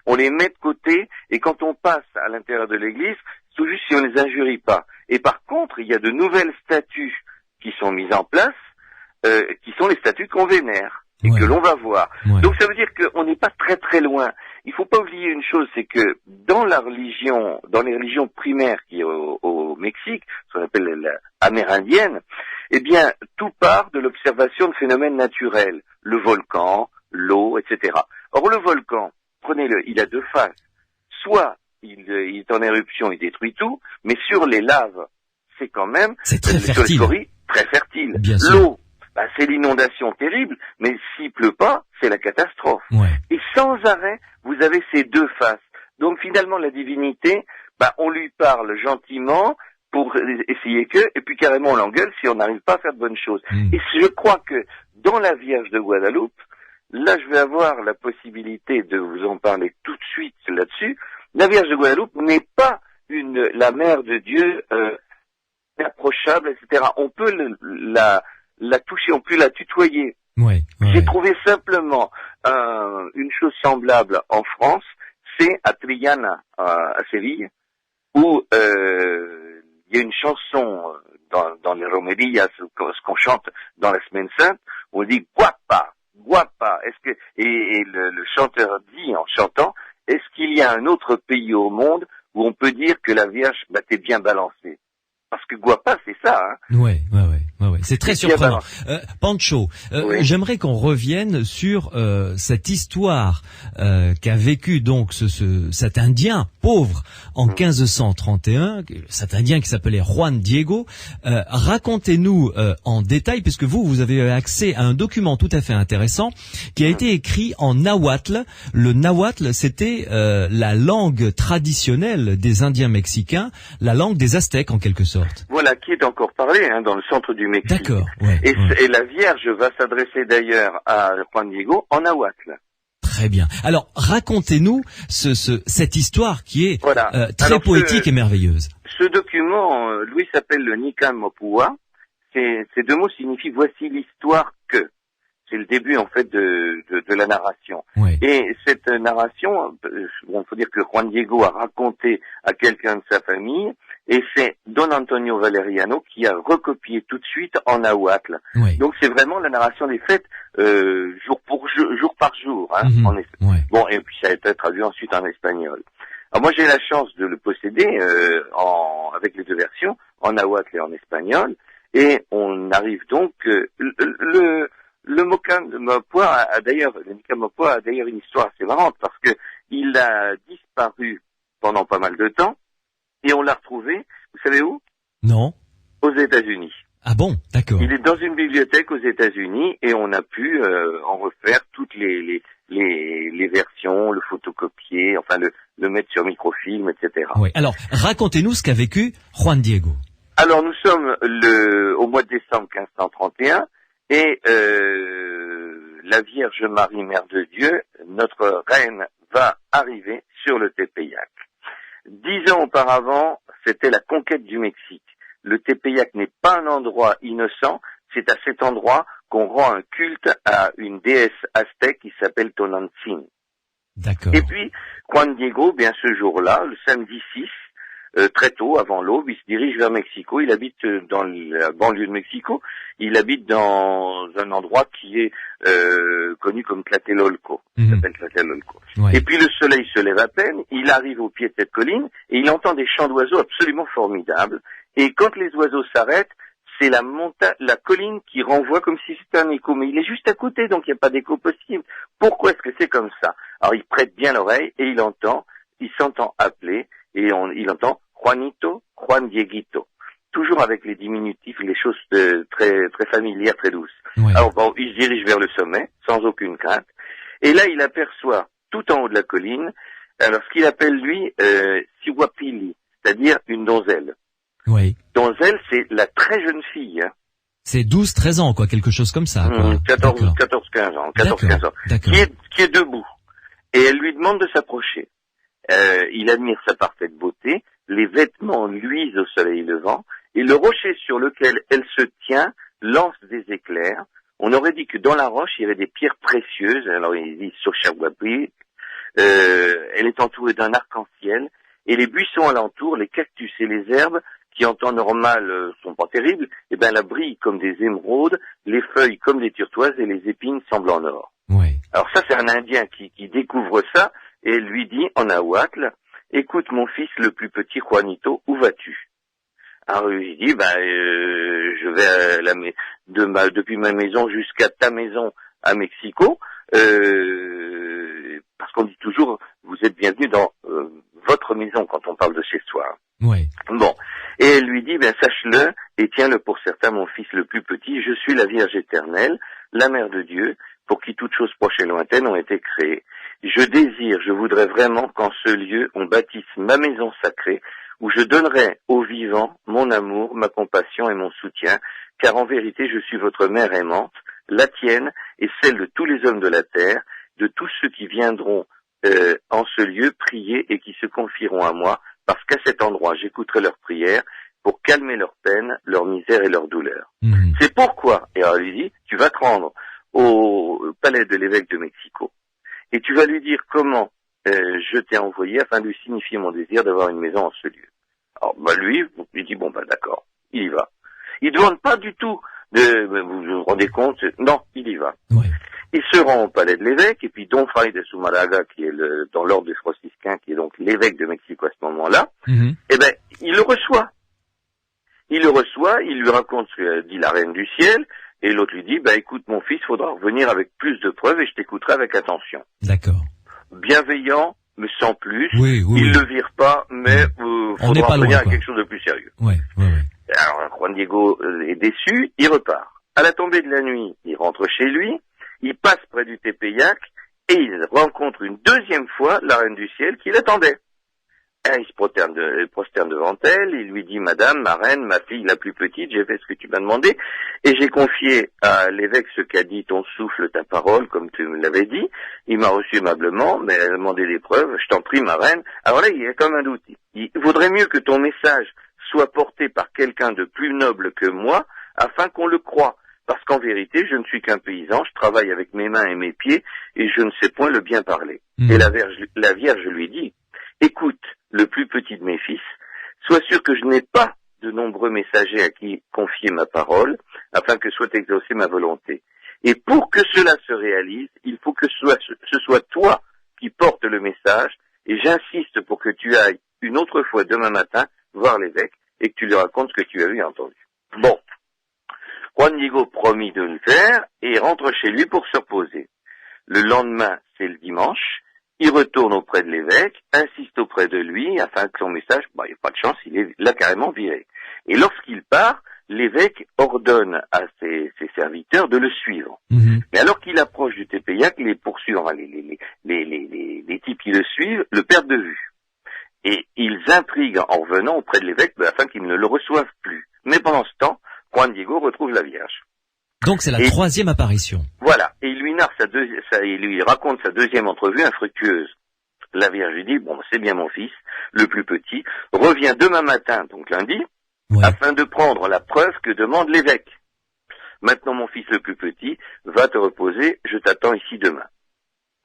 E: On les met de côté, et quand on passe à l'intérieur de l'église, tout juste si on les injurie pas. Et par contre, il y a de nouvelles statues qui sont mises en place, qui sont les statues qu'on vénère, et
B: Ouais.
E: que l'on va voir.
B: Ouais.
E: Donc ça veut dire qu'on n'est pas très très loin. Il faut pas oublier une chose, c'est que dans les religions primaires qui est au Mexique, ce qu'on appelle la amérindienne, eh bien, tout part de l'observation de phénomènes naturels. Le volcan, l'eau, etc. Or, le volcan, prenez-le, il a 2 faces. Soit il est en éruption, il détruit tout, mais sur les laves, c'est quand même
B: C'est très
E: sur les
B: fertile.
E: scories, très fertile.
B: Bien sûr.
E: L'eau, c'est l'inondation terrible, mais s'il pleut pas, c'est la catastrophe.
B: Ouais.
E: Et sans arrêt, vous avez ces 2 faces. Donc finalement, la divinité, on lui parle gentiment pour essayer et puis carrément on l'engueule si on n'arrive pas à faire de bonnes choses.
B: Mm.
E: Et je crois que dans la Vierge de Guadeloupe, là je vais avoir la possibilité de vous en parler tout de suite là-dessus, la Vierge de Guadeloupe n'est pas la mère de Dieu inapprochable, etc. On peut la toucher, on peut la tutoyer.
B: Ouais.
E: J'ai trouvé simplement une chose semblable en France, c'est à Triana, à Séville, où il y a une chanson dans les romerillas, ce qu'on chante dans la Semaine Sainte, où on dit guapa, guapa. Est-ce que et le chanteur dit en chantant, est-ce qu'il y a un autre pays au monde où on peut dire que la Vierge, t'es bien balancée. Parce que Guapa, c'est ça, hein.
B: Ouais. C'est très surprenant. Pancho,
E: Oui.
B: j'aimerais qu'on revienne sur cette histoire qu'a vécu donc cet Indien pauvre en 1531, cet Indien qui s'appelait Juan Diego. Racontez-nous en détail, puisque vous avez accès à un document tout à fait intéressant qui a été écrit en nahuatl. Le nahuatl, c'était la langue traditionnelle des Indiens mexicains, la langue des Aztèques en quelque sorte.
E: Voilà, qui est encore parlé, hein, dans le centre du Mexique.
B: D'accord. Ouais.
E: Et la Vierge va s'adresser d'ailleurs à Juan Diego en nahuatl.
B: Très bien. Alors, racontez-nous cette histoire qui est
E: Voilà.
B: très
E: Alors,
B: poétique et merveilleuse.
E: Ce document, lui, s'appelle le Nika Mopua. Ces deux mots signifient voici l'histoire que. C'est le début, en fait, de la narration.
B: Oui.
E: Et cette narration, faut dire que Juan Diego a raconté à quelqu'un de sa famille, et c'est Don Antonio Valeriano qui a recopié tout de suite en nahuatl.
B: Oui.
E: Donc c'est vraiment la narration des fêtes jour par jour, hein,
B: Mhm.
E: en effet.
B: Ouais.
E: Bon, et puis ça a été traduit ensuite en espagnol. Alors moi j'ai la chance de le posséder avec les deux versions, en nahuatl et en espagnol, et on arrive donc le Mopua a d'ailleurs une histoire assez marrante parce que il a disparu pendant pas mal de temps et on l'a retrouvé, vous savez où?
B: Non.
E: Aux États-Unis.
B: Ah bon, d'accord.
E: Il est dans une bibliothèque aux États-Unis et on a pu en refaire toutes les versions, le photocopier, enfin le mettre sur microfilm, etc.
B: Oui. Alors, racontez-nous ce qu'a vécu Juan Diego.
E: Alors nous sommes au mois de décembre 1531 et la Vierge Marie, Mère de Dieu, notre reine, va arriver sur le Tepeyac. 10 ans auparavant, c'était la conquête du Mexique. Le Tepeyac n'est pas un endroit innocent, c'est à cet endroit qu'on rend un culte à une déesse aztèque qui s'appelle Tonantzin.
B: D'accord.
E: Et puis, Juan Diego, bien ce jour-là, le samedi 6, très tôt, avant l'aube, il se dirige vers Mexico. Il habite dans la banlieue de Mexico. Il habite dans un endroit qui est connu comme Tlatelolco. Il s'appelle Tlatelolco.
B: Ouais.
E: Et puis le soleil se lève à peine. Il arrive au pied de cette colline et il entend des chants d'oiseaux absolument formidables. Et quand les oiseaux s'arrêtent, c'est la colline qui renvoie comme si c'était un écho. Mais il est juste à côté, donc il n'y a pas d'écho possible. Pourquoi est-ce que c'est comme ça? Alors il prête bien l'oreille et il s'entend appeler et il entend Juanito, Juan Dieguito. Toujours avec les diminutifs, les choses très très familières, très douces.
B: Ouais.
E: Alors bon, il se dirige vers le sommet, sans aucune crainte. Et là, il aperçoit, tout en haut de la colline, alors ce qu'il appelle lui Siwapili, c'est-à-dire une donzelle.
B: Oui.
E: Donzelle, c'est la très jeune fille. Hein.
B: C'est 12-13 ans, quoi, quelque chose comme ça. Quoi.
E: 14-15 ans. 14-15 ans.
B: D'accord.
E: Qui est debout. Et elle lui demande de s'approcher. Il admire sa parfaite beauté, les vêtements luisent au soleil levant, et le rocher sur lequel elle se tient lance des éclairs. On aurait dit que dans la roche, il y avait des pierres précieuses. Alors, il dit Sochawapi. Elle est entourée d'un arc-en-ciel, et les buissons alentour, les cactus et les herbes, qui en temps normal sont pas terribles, eh ben, la brille comme des émeraudes, les feuilles comme des turquoises et les épines semblent en or.
B: Oui.
E: Alors ça, c'est un Indien qui découvre ça et lui dit en nahuatl, écoute mon fils le plus petit Juanito, où vas-tu? Alors il dit, je vais depuis ma maison jusqu'à ta maison à Mexico, parce qu'on dit toujours, vous êtes bienvenu dans votre maison quand on parle de chez soi.
B: Oui.
E: Bon. Et elle lui dit, sache-le et tiens-le pour certain, mon fils le plus petit, je suis la Vierge éternelle, la Mère de Dieu, pour qui toutes choses proches et lointaines ont été créées. Je voudrais vraiment qu'en ce lieu, on bâtisse ma maison sacrée, où je donnerai aux vivants mon amour, ma compassion et mon soutien, car en vérité, je suis votre mère aimante, la tienne et celle de tous les hommes de la terre, de tous ceux qui viendront en ce lieu prier et qui se confieront à moi, parce qu'à cet endroit, j'écouterai leurs prières pour calmer leurs peines, leur misère et leur douleur.
B: Mmh.
E: C'est pourquoi, et alors il dit, tu vas te rendre au palais de l'évêque de Mexico, et tu vas lui dire comment je t'ai envoyé afin de lui signifier mon désir d'avoir une maison en ce lieu. Alors lui, il dit d'accord, il y va. Il ne demande pas du tout vous vous rendez compte? Non, il y va.
B: Ouais.
E: Il se rend au palais de l'évêque, et puis Don Fray de Sumaraga, qui est dans l'ordre des franciscains, qui est donc l'évêque de Mexico à ce moment-là, eh ben, il le reçoit. Il lui raconte ce que dit la reine du ciel, et l'autre lui dit, écoute mon fils, faudra revenir avec plus de preuves et je t'écouterai avec attention.
B: D'accord.
E: Bienveillant, mais sans plus.
B: Oui.
E: Il le vire pas, mais faudra revenir à quelque chose de plus sérieux.
B: Ouais.
E: Alors, Juan Diego est déçu, il repart. À la tombée de la nuit, il rentre chez lui, il passe près du Tepeyac, et il rencontre une deuxième fois la reine du ciel qui l'attendait. Il se prosterne devant elle, il lui dit, Madame, ma reine, ma fille la plus petite, j'ai fait ce que tu m'as demandé, et j'ai confié à l'évêque ce qu'a dit ton souffle, ta parole, comme tu me l'avais dit. Il m'a reçu aimablement, mais elle a demandé des preuves, je t'en prie, ma reine. Alors là, il y a comme un doute. Il vaudrait mieux que ton message soit porté par quelqu'un de plus noble que moi, afin qu'on le croie. Parce qu'en vérité, je ne suis qu'un paysan, je travaille avec mes mains et mes pieds, et je ne sais point le bien parler. Et la Vierge lui dit, écoute, le plus petit de mes fils, sois sûr que je n'ai pas de nombreux messagers à qui confier ma parole, afin que soit exaucée ma volonté. Et pour que cela se réalise, il faut que ce soit toi qui portes le message, et j'insiste pour que tu ailles une autre fois demain matin voir l'évêque, et que tu lui racontes ce que tu as vu et entendu. Bon. Juan Diego promit de le faire, et rentre chez lui pour se reposer. Le lendemain, c'est le dimanche, il retourne auprès de l'évêque, insiste auprès de lui, afin que son message, il n'y a pas de chance, il est là carrément viré. Et lorsqu'il part, l'évêque ordonne à ses serviteurs de le suivre. Mais alors qu'il approche du Tepeyac, les poursuivants, les types qui le suivent, le perdent de vue. Et ils intriguent en revenant auprès de l'évêque, afin qu'il ne le reçoive plus. Mais pendant ce temps, Juan Diego retrouve la Vierge.
B: Donc c'est la troisième apparition.
E: Voilà. Et il lui narre il lui raconte sa deuxième entrevue infructueuse. La Vierge lui dit, c'est bien mon fils, le plus petit, reviens demain matin, donc lundi, afin de prendre la preuve que demande l'évêque. Maintenant mon fils le plus petit, va te reposer, je t'attends ici demain.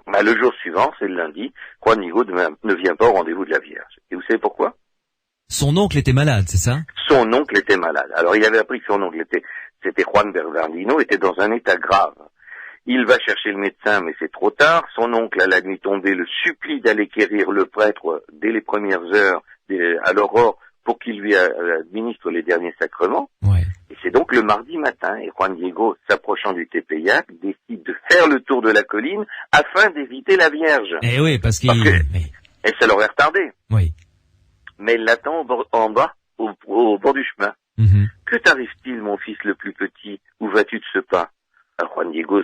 E: Le jour suivant, c'est le lundi, Juan Diego ne vient pas au rendez-vous de la Vierge. Et vous savez pourquoi?
B: Son oncle était malade, c'est ça?
E: Son oncle était malade. Alors il avait appris que son oncle c'était Juan Bernardino, était dans un état grave. Il va chercher le médecin, mais c'est trop tard. Son oncle, à la nuit tombée, le supplie d'aller quérir le prêtre dès les premières heures, à l'aurore, pour qu'il lui administre les derniers sacrements. Et c'est donc le mardi matin, et Juan Diego, s'approchant du Tepeyac, décide de faire le tour de la colline afin d'éviter la Vierge.
B: Eh oui, parce que
E: et ça l'aurait retardé.
B: Oui.
E: Mais il l'attend en bas, au bord du chemin. Que t'arrive-t-il, mon fils le plus petit? Où vas-tu de ce pas? Juan Diego,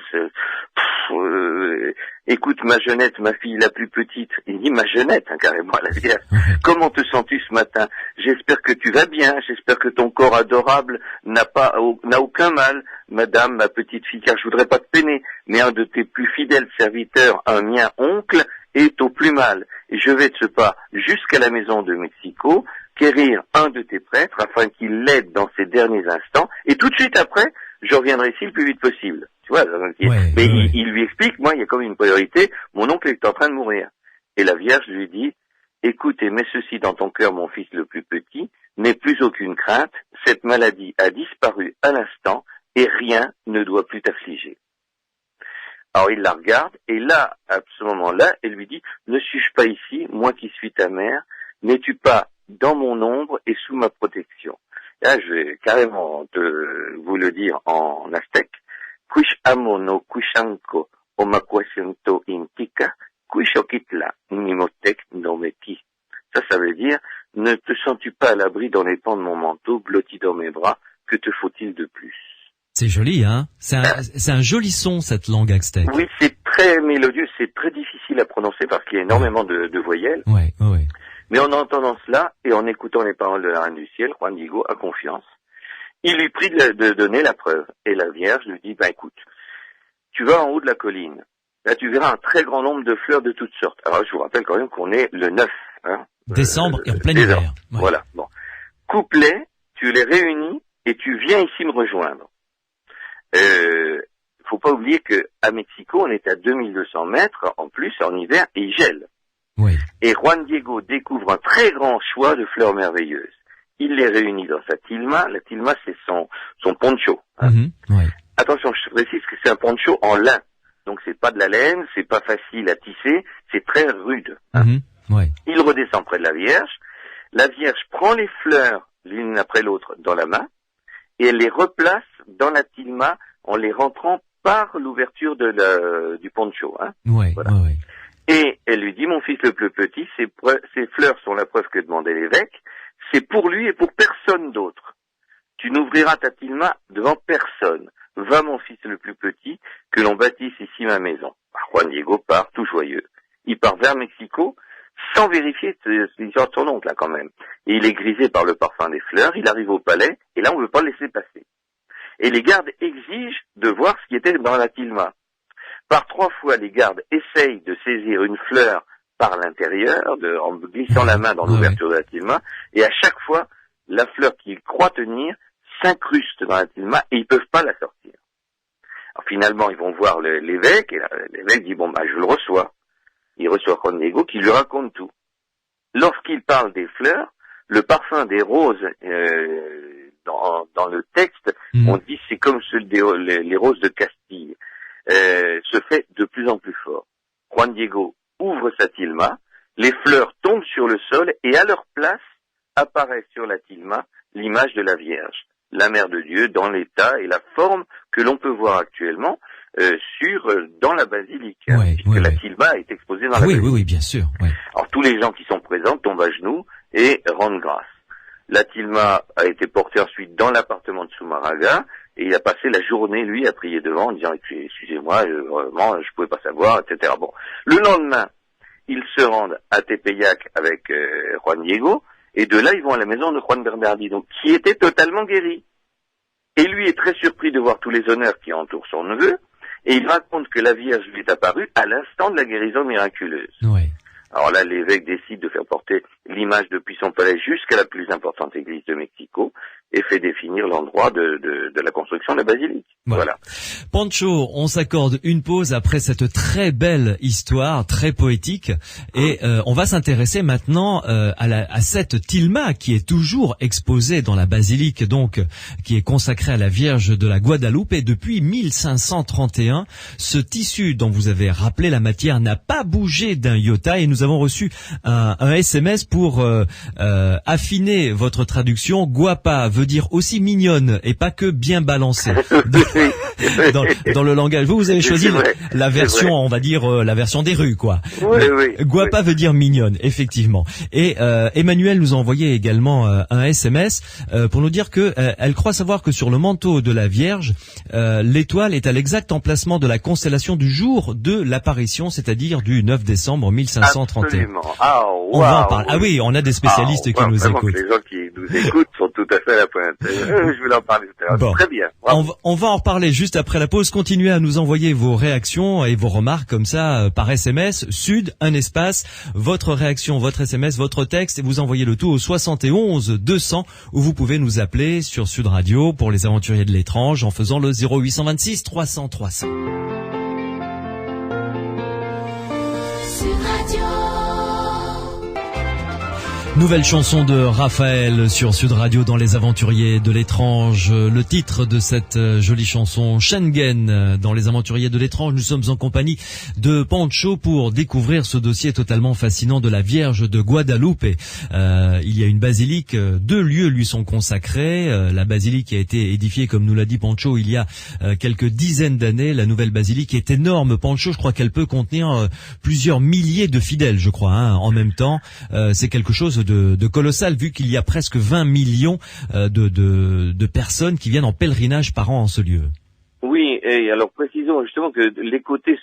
E: écoute, ma Jeunette, ma fille la plus petite. Il dit ma Jeunette, carrément à la Vierge. Comment te sens-tu ce matin? J'espère que tu vas bien, j'espère que ton corps adorable n'a aucun mal, madame, ma petite fille, car je voudrais pas te peiner, mais un de tes plus fidèles serviteurs, un mien oncle, est au plus mal. Et je vais de ce pas jusqu'à la maison de Mexico, quérir un de tes prêtres afin qu'il l'aide dans ses derniers instants, et tout de suite après, je reviendrai ici le plus vite possible. Tu vois, il lui explique, moi, il y a comme une priorité, mon oncle est en train de mourir. Et la Vierge lui dit, écoute et mets ceci dans ton cœur, mon fils le plus petit, n'aie plus aucune crainte, cette maladie a disparu à l'instant, et rien ne doit plus t'affliger. Alors il la regarde, et là, à ce moment-là, elle lui dit, ne suis-je pas ici, moi qui suis ta mère, n'es-tu pas dans mon ombre et sous ma protection? Là, je vais carrément vous le dire en aztèque. Quish amo no quishanko omacuasiento intica, quishokitla nimotec no meki. Ça veut dire, ne te sens-tu pas à l'abri dans les pans de mon manteau, blotti dans mes bras, que te faut-il de plus?
B: C'est joli, hein? C'est un joli son, cette langue aztèque.
E: Oui, c'est très mélodieux, c'est très difficile à prononcer parce qu'il y a énormément de voyelles.
B: Ouais.
E: Mais en entendant cela, et en écoutant les paroles de la Reine du Ciel, Juan Diego a confiance. Il lui prie de donner la preuve. Et la Vierge lui dit, écoute, tu vas en haut de la colline. Là, tu verras un très grand nombre de fleurs de toutes sortes. Alors, je vous rappelle quand même qu'on est le 9.
B: Décembre et en plein hiver. Ouais.
E: Voilà, bon. Coupe-les, tu les réunis, et tu viens ici me rejoindre. Faut pas oublier que à Mexico, on est à 2200 mètres, en plus, en hiver, et il gèle.
B: Oui.
E: Et Juan Diego découvre un très grand choix de fleurs merveilleuses. Il les réunit dans sa tilma. La tilma, c'est son poncho.
B: Ouais.
E: Attention, je précise que c'est un poncho en lin. donc c'est pas de la laine, c'est pas facile à tisser, c'est très rude.
B: Ouais.
E: Il redescend près de la Vierge. La Vierge prend les fleurs l'une après l'autre dans la main et elle les replace dans la tilma en les rentrant par l'ouverture du poncho.
B: Ouais,
E: voilà.
B: ouais.
E: Et elle lui dit, mon fils le plus petit, ces fleurs sont la preuve que demandait l'évêque, c'est pour lui et pour personne d'autre. Tu n'ouvriras ta tilma devant personne. Va mon fils le plus petit, que l'on bâtisse ici ma maison. Juan Diego part tout joyeux. Il part vers Mexico, sans vérifier l'histoire de son oncle, là, quand même. Et il est grisé par le parfum des fleurs, il arrive au palais, et là, on ne veut pas le laisser passer. Et les gardes exigent de voir ce qui était dans la tilma. Par 3 fois, les gardes essayent de saisir une fleur par l'intérieur, en glissant la main dans l'ouverture de la tilma, et à chaque fois, la fleur qu'ils croient tenir s'incruste dans la tilma, et ils peuvent pas la sortir. Alors, finalement, ils vont voir l'évêque, et l'évêque dit, je le reçois. Il reçoit Juan Diego qui lui raconte tout. Lorsqu'il parle des fleurs, le parfum des roses, dans le texte, on dit c'est comme les roses de Castille, se fait de plus en plus fort. Juan Diego ouvre sa tilma, les fleurs tombent sur le sol et à leur place apparaît sur la tilma l'image de la Vierge, la Mère de Dieu dans l'état et la forme que l'on peut voir actuellement dans la basilique, puisque la tilma est exposée dans la basilique.
B: Oui, bien sûr. Ouais.
E: Alors tous les gens qui sont présents tombent à genoux et rendent grâce. La tilma a été portée ensuite dans l'appartement de Zumárraga et il a passé la journée, lui, à prier devant en disant « Excusez-moi, vraiment, je pouvais pas savoir, etc. » Bon, le lendemain, ils se rendent à Tepeyac avec Juan Diego et de là, ils vont à la maison de Juan Bernardino, qui était totalement guéri. Et lui est très surpris de voir tous les honneurs qui entourent son neveu et il raconte que la Vierge lui est apparue à l'instant de la guérison miraculeuse.
B: Ouais.
E: Alors là, l'évêque décide de faire porter l'image depuis son palais jusqu'à la plus importante église de Mexico et fait définir l'endroit de la construction de la basilique. Voilà.
B: Pancho, on s'accorde une pause après cette très belle histoire, très poétique, et on va s'intéresser maintenant à cette tilma qui est toujours exposée dans la basilique, donc qui est consacrée à la Vierge de la Guadalupe. Et depuis 1531, ce tissu dont vous avez rappelé la matière n'a pas bougé d'un iota, et nous avons reçu un SMS pour affiner votre traduction. Guapa veut dire aussi mignonne et pas que bien balancée. Dans le langage, vous avez choisi la version, on va dire la version des rues, quoi.
E: Oui.
B: Guapa veut dire mignonne, effectivement. Et Emmanuel nous a envoyé également un SMS pour nous dire que elle croit savoir que sur le manteau de la Vierge, l'étoile est à l'exact emplacement de la constellation du jour de l'apparition, c'est-à-dire du 9 décembre 1531.
E: Absolument.
B: On va en parler. Ah oui, on a des spécialistes qui nous écoutent.
E: Les gens qui nous écoutent sont tout à fait à la pointe. Je vais en parler tout à l'heure.
B: Bon.
E: Très bien.
B: On va en reparler juste après la pause. Continuez à nous envoyer vos réactions et vos remarques comme ça par SMS. Sud, un espace, votre réaction, votre SMS, votre texte, et vous envoyez le tout au 71 200 où vous pouvez nous appeler sur Sud Radio pour les aventuriers de l'étrange en faisant le 0826 300 300. Nouvelle chanson de Raphaël sur Sud Radio dans Les Aventuriers de l'étrange. Le titre de cette jolie chanson, Schengen, dans Les Aventuriers de l'étrange. Nous sommes en compagnie de Pancho pour découvrir ce dossier totalement fascinant de la Vierge de Guadalupe. Il y a une basilique, 2 lieux lui sont consacrés. La basilique a été édifiée, comme nous l'a dit Pancho, il y a quelques dizaines d'années. La nouvelle basilique est énorme, Pancho. Je crois qu'elle peut contenir plusieurs milliers de fidèles, je crois, en même temps. C'est quelque chose de colossal, vu qu'il y a presque 20 millions de personnes qui viennent en pèlerinage par an en ce lieu.
E: Oui, et alors précisons justement que les côtés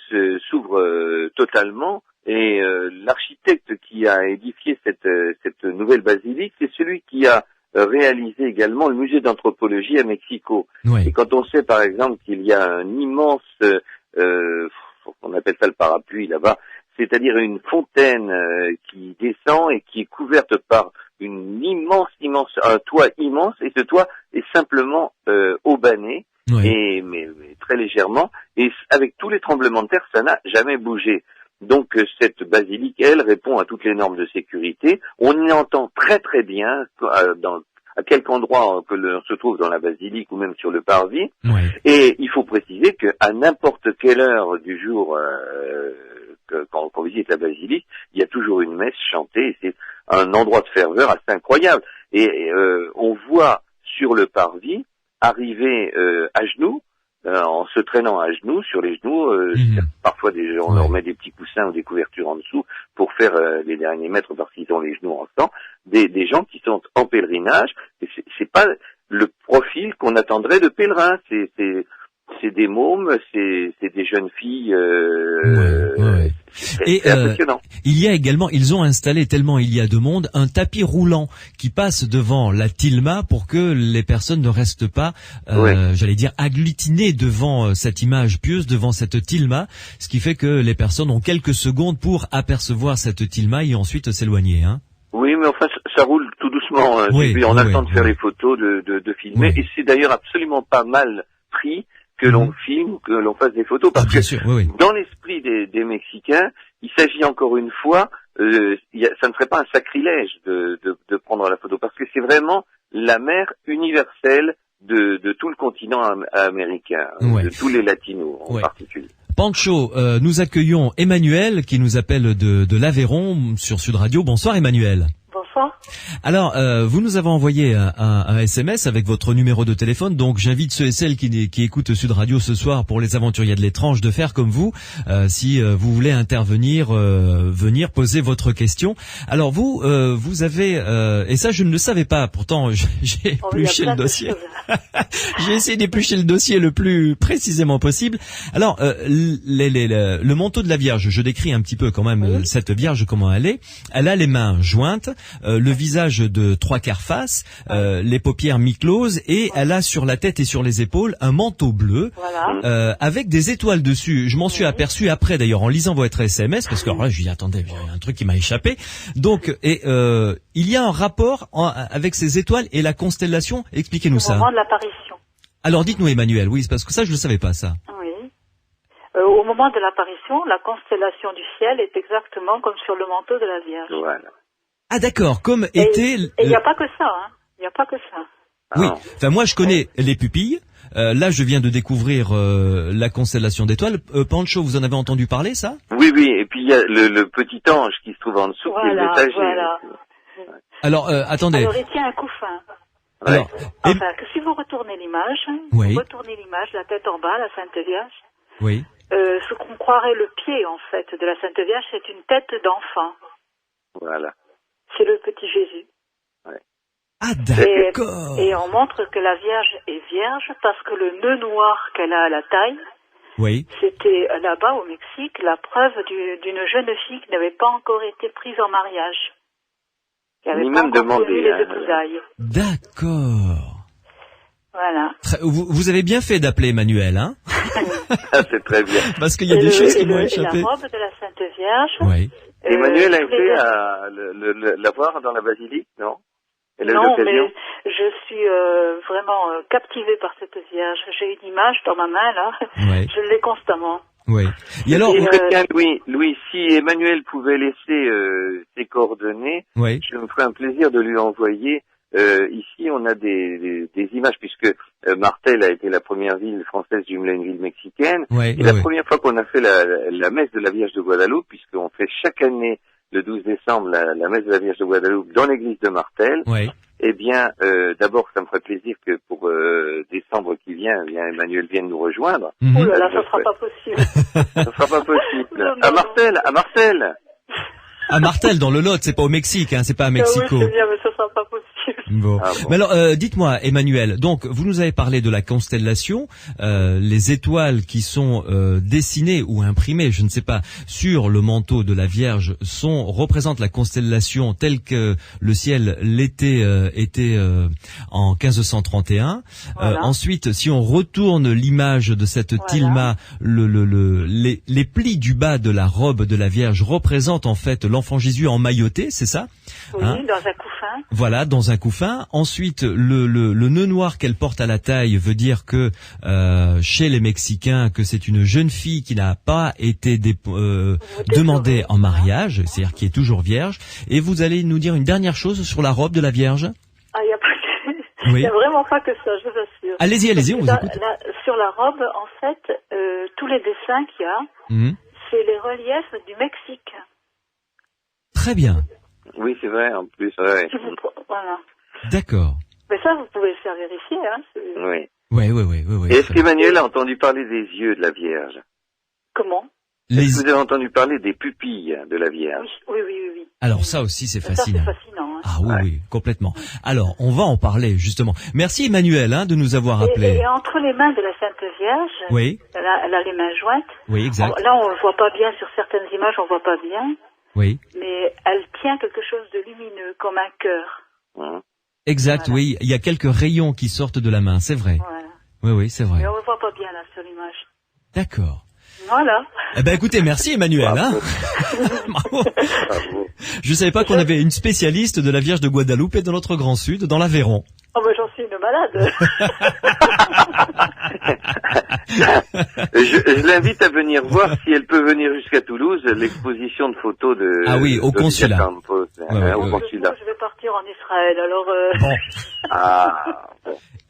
E: s'ouvrent totalement, et l'architecte qui a édifié cette nouvelle basilique, c'est celui qui a réalisé également le musée d'anthropologie à Mexico.
B: Oui.
E: Et quand on sait par exemple qu'il y a un immense, on appelle ça le parapluie là-bas, c'est-à-dire une fontaine qui descend et qui est couverte par un toit immense, et ce toit est simplement aubané,
B: oui.
E: mais très légèrement, et avec tous les tremblements de terre, ça n'a jamais bougé. Donc cette basilique, elle, répond à toutes les normes de sécurité. On y entend très très bien à quelque endroit que l'on se trouve dans la basilique ou même sur le parvis.
B: Ouais.
E: Et il faut préciser qu'à n'importe quelle heure du jour, quand on visite la basilique, il y a toujours une messe chantée. Et c'est un endroit de ferveur assez incroyable. Et on voit sur le parvis arriver à genoux, en se traînant à genoux, sur les genoux, parfois on leur met des petits coussins ou des couvertures en dessous pour faire les derniers mètres parce qu'ils ont les genoux en sang, des gens qui sont en pèlerinage, et c'est pas le profil qu'on attendrait de pèlerins, c'est des mômes, c'est des jeunes filles, c'est impressionnant.
B: Il y a également, ils ont installé, tellement il y a de monde, un tapis roulant qui passe devant la tilma pour que les personnes ne restent pas, j'allais dire, agglutinées devant cette image pieuse, devant cette tilma, ce qui fait que les personnes ont quelques secondes pour apercevoir cette tilma et ensuite s'éloigner, hein.
E: Oui, mais enfin, ça roule tout doucement. On a le temps de faire les photos, de filmer, et c'est d'ailleurs absolument pas mal pris que l'on filme, que l'on fasse des photos, parce que dans l'esprit des Mexicains, il s'agit encore une fois, ça ne serait pas un sacrilège de prendre la photo, parce que c'est vraiment la mère universelle de tout le continent américain, de tous les latinos en particulier.
B: Pancho, nous accueillons Emmanuel qui nous appelle de l'Aveyron sur Sud Radio. Bonsoir Emmanuel.
F: Bonsoir.
B: Alors, vous nous avez envoyé un SMS avec votre numéro de téléphone, donc j'invite ceux et celles qui écoutent Sud Radio ce soir pour les aventuriers de l'étrange de faire comme vous, si vous voulez intervenir, venir poser votre question. Alors vous avez, et ça je ne le savais pas, pourtant j'ai épluché le dossier. J'ai essayé d'éplucher le dossier le plus précisément possible. Alors, le manteau de la Vierge, je décris un petit peu quand même cette Vierge, comment elle est. Elle a les mains jointes, le visage de 3/4 face, les paupières mi-closes, et elle a sur la tête et sur les épaules un manteau bleu avec des étoiles dessus. Je m'en suis aperçu après d'ailleurs en lisant votre SMS, parce que alors là je lui dis attendez, il y a un truc qui m'a échappé. Donc il y a un rapport avec ces étoiles et la constellation. Expliquez-nous ça.
F: Au moment de l'apparition.
B: Alors dites-nous Emmanuel, oui, parce que ça je le savais pas ça.
F: Oui. Au moment de l'apparition, la constellation du ciel est exactement comme sur le manteau de la Vierge.
E: Voilà.
B: Ah d'accord, comme était...
F: Et il n'y a pas que ça, hein. Il n'y a pas que ça.
B: Oui, enfin moi je connais les pupilles. Là je viens de découvrir la constellation d'étoiles. Pancho, vous en avez entendu parler ça?
E: Oui, et puis il y a le petit ange qui se trouve en dessous, qui est le messager.
F: Voilà.
B: Alors attendez.
F: Alors il tient un couffin.
B: Alors,
F: enfin, que si vous retournez l'image, la tête en bas, la Sainte Vierge.
B: Oui.
F: Ce qu'on croirait le pied en fait de la Sainte Vierge, c'est une tête d'enfant.
E: Voilà.
F: C'est le petit Jésus.
E: Ouais.
B: Ah d'accord.
F: Et on montre que la Vierge est vierge parce que le nœud noir qu'elle a à la taille, c'était là-bas au Mexique la preuve d'une jeune fille qui n'avait pas encore été prise en mariage. Qui n'avait pas encore connu les épousailles.
B: D'accord.
F: Voilà.
B: Vous avez bien fait d'appeler Emmanuel, hein?
E: C'est très bien.
B: Parce qu'il y a des choses qui m'ont échappé.
F: Et la robe de la Sainte Vierge.
B: Oui.
E: Emmanuel a été la voir dans la basilique, non?
F: Non, mais je suis vraiment captivée par cette Vierge. J'ai une image dans ma main, là.
B: Ouais.
F: Je l'ai constamment.
B: Oui. Et alors,
E: Louis, si Emmanuel pouvait laisser ses coordonnées, je me ferais un plaisir de lui envoyer. Ici, on a des images, puisque Martel a été la première ville française jumelée à une ville mexicaine. Et la première fois qu'on a fait la messe de la Vierge de Guadeloupe, puisqu'on fait chaque année le 12 décembre la messe de la Vierge de Guadeloupe dans l'église de Martel, eh bien, d'abord, ça me ferait plaisir que pour décembre qui vient, Emmanuel vienne nous rejoindre.
F: Oh là là, ça sera pas possible.
E: Ça sera pas possible. À Martel.
B: À Martel, dans le Lot, c'est pas au Mexique, hein, c'est pas à Mexico.
F: Oui, c'est bien, mais ça sera pas possible.
B: Bon. Mais alors, dites-moi, Emmanuel, donc vous nous avez parlé de la constellation, les étoiles qui sont dessinées ou imprimées, je ne sais pas, sur le manteau de la Vierge représentent la constellation telle que le ciel était en 1531. Ensuite, si on retourne l'image de cette tilma, les plis du bas de la robe de la Vierge représentent en fait l'enfant Jésus emmailloté, c'est ça?
F: Oui, dans un couffin.
B: Voilà, dans un couffin. Ensuite, le nœud noir qu'elle porte à la taille veut dire que chez les Mexicains, que c'est une jeune fille qui n'a pas été demandée en mariage, c'est-à-dire qui est toujours vierge. Et vous allez nous dire une dernière chose sur la robe de la Vierge?
F: Ah, il n'y a pas que... Il n'y a vraiment pas que ça, je vous assure.
B: Allez-y, on vous écoute.
F: Sur la robe, en fait, tous les dessins qu'il y a, c'est les reliefs du Mexique.
B: Très bien.
E: Oui, c'est vrai, en plus, ouais.
F: Voilà.
B: D'accord.
F: Mais ça, vous pouvez le faire vérifier, hein.
E: Oui.
B: Oui.
E: Est-ce qu'Emmanuel a entendu parler des yeux de la Vierge?
F: Comment?
E: Est-ce que vous avez entendu parler des pupilles de la Vierge?
F: Oui.
B: Alors ça aussi, c'est fascinant.
F: Ça, c'est fascinant, hein.
B: Ah oui, complètement. Alors, on va en parler, justement. Merci Emmanuel, de nous avoir appelé.
F: Et entre les mains de la Sainte Vierge,
B: oui.
F: Elle a les mains jointes.
B: Oui, exact.
F: Là, on ne voit pas bien, sur certaines images, on ne voit pas bien.
B: Oui.
F: Mais elle tient quelque chose de lumineux, comme un cœur.
B: Exact, voilà. Oui. Il y a quelques rayons qui sortent de la main, c'est vrai. Voilà. Oui, c'est vrai.
F: Mais on ne voit pas bien, là, sur l'image.
B: D'accord.
F: Voilà.
B: Eh ben, écoutez, merci Emmanuel, Bravo. Je savais pas qu'on avait une spécialiste de la Vierge de Guadeloupe et de notre Grand Sud, dans l'Aveyron.
F: Oh, mais j'en suis une malade.
E: Je l'invite à venir voir, si elle peut venir jusqu'à Toulouse, l'exposition de photos de...
B: Ah oui, au consulat.
E: Campos, au consulat.
F: Je vais partir en Israël, alors...
B: Bon.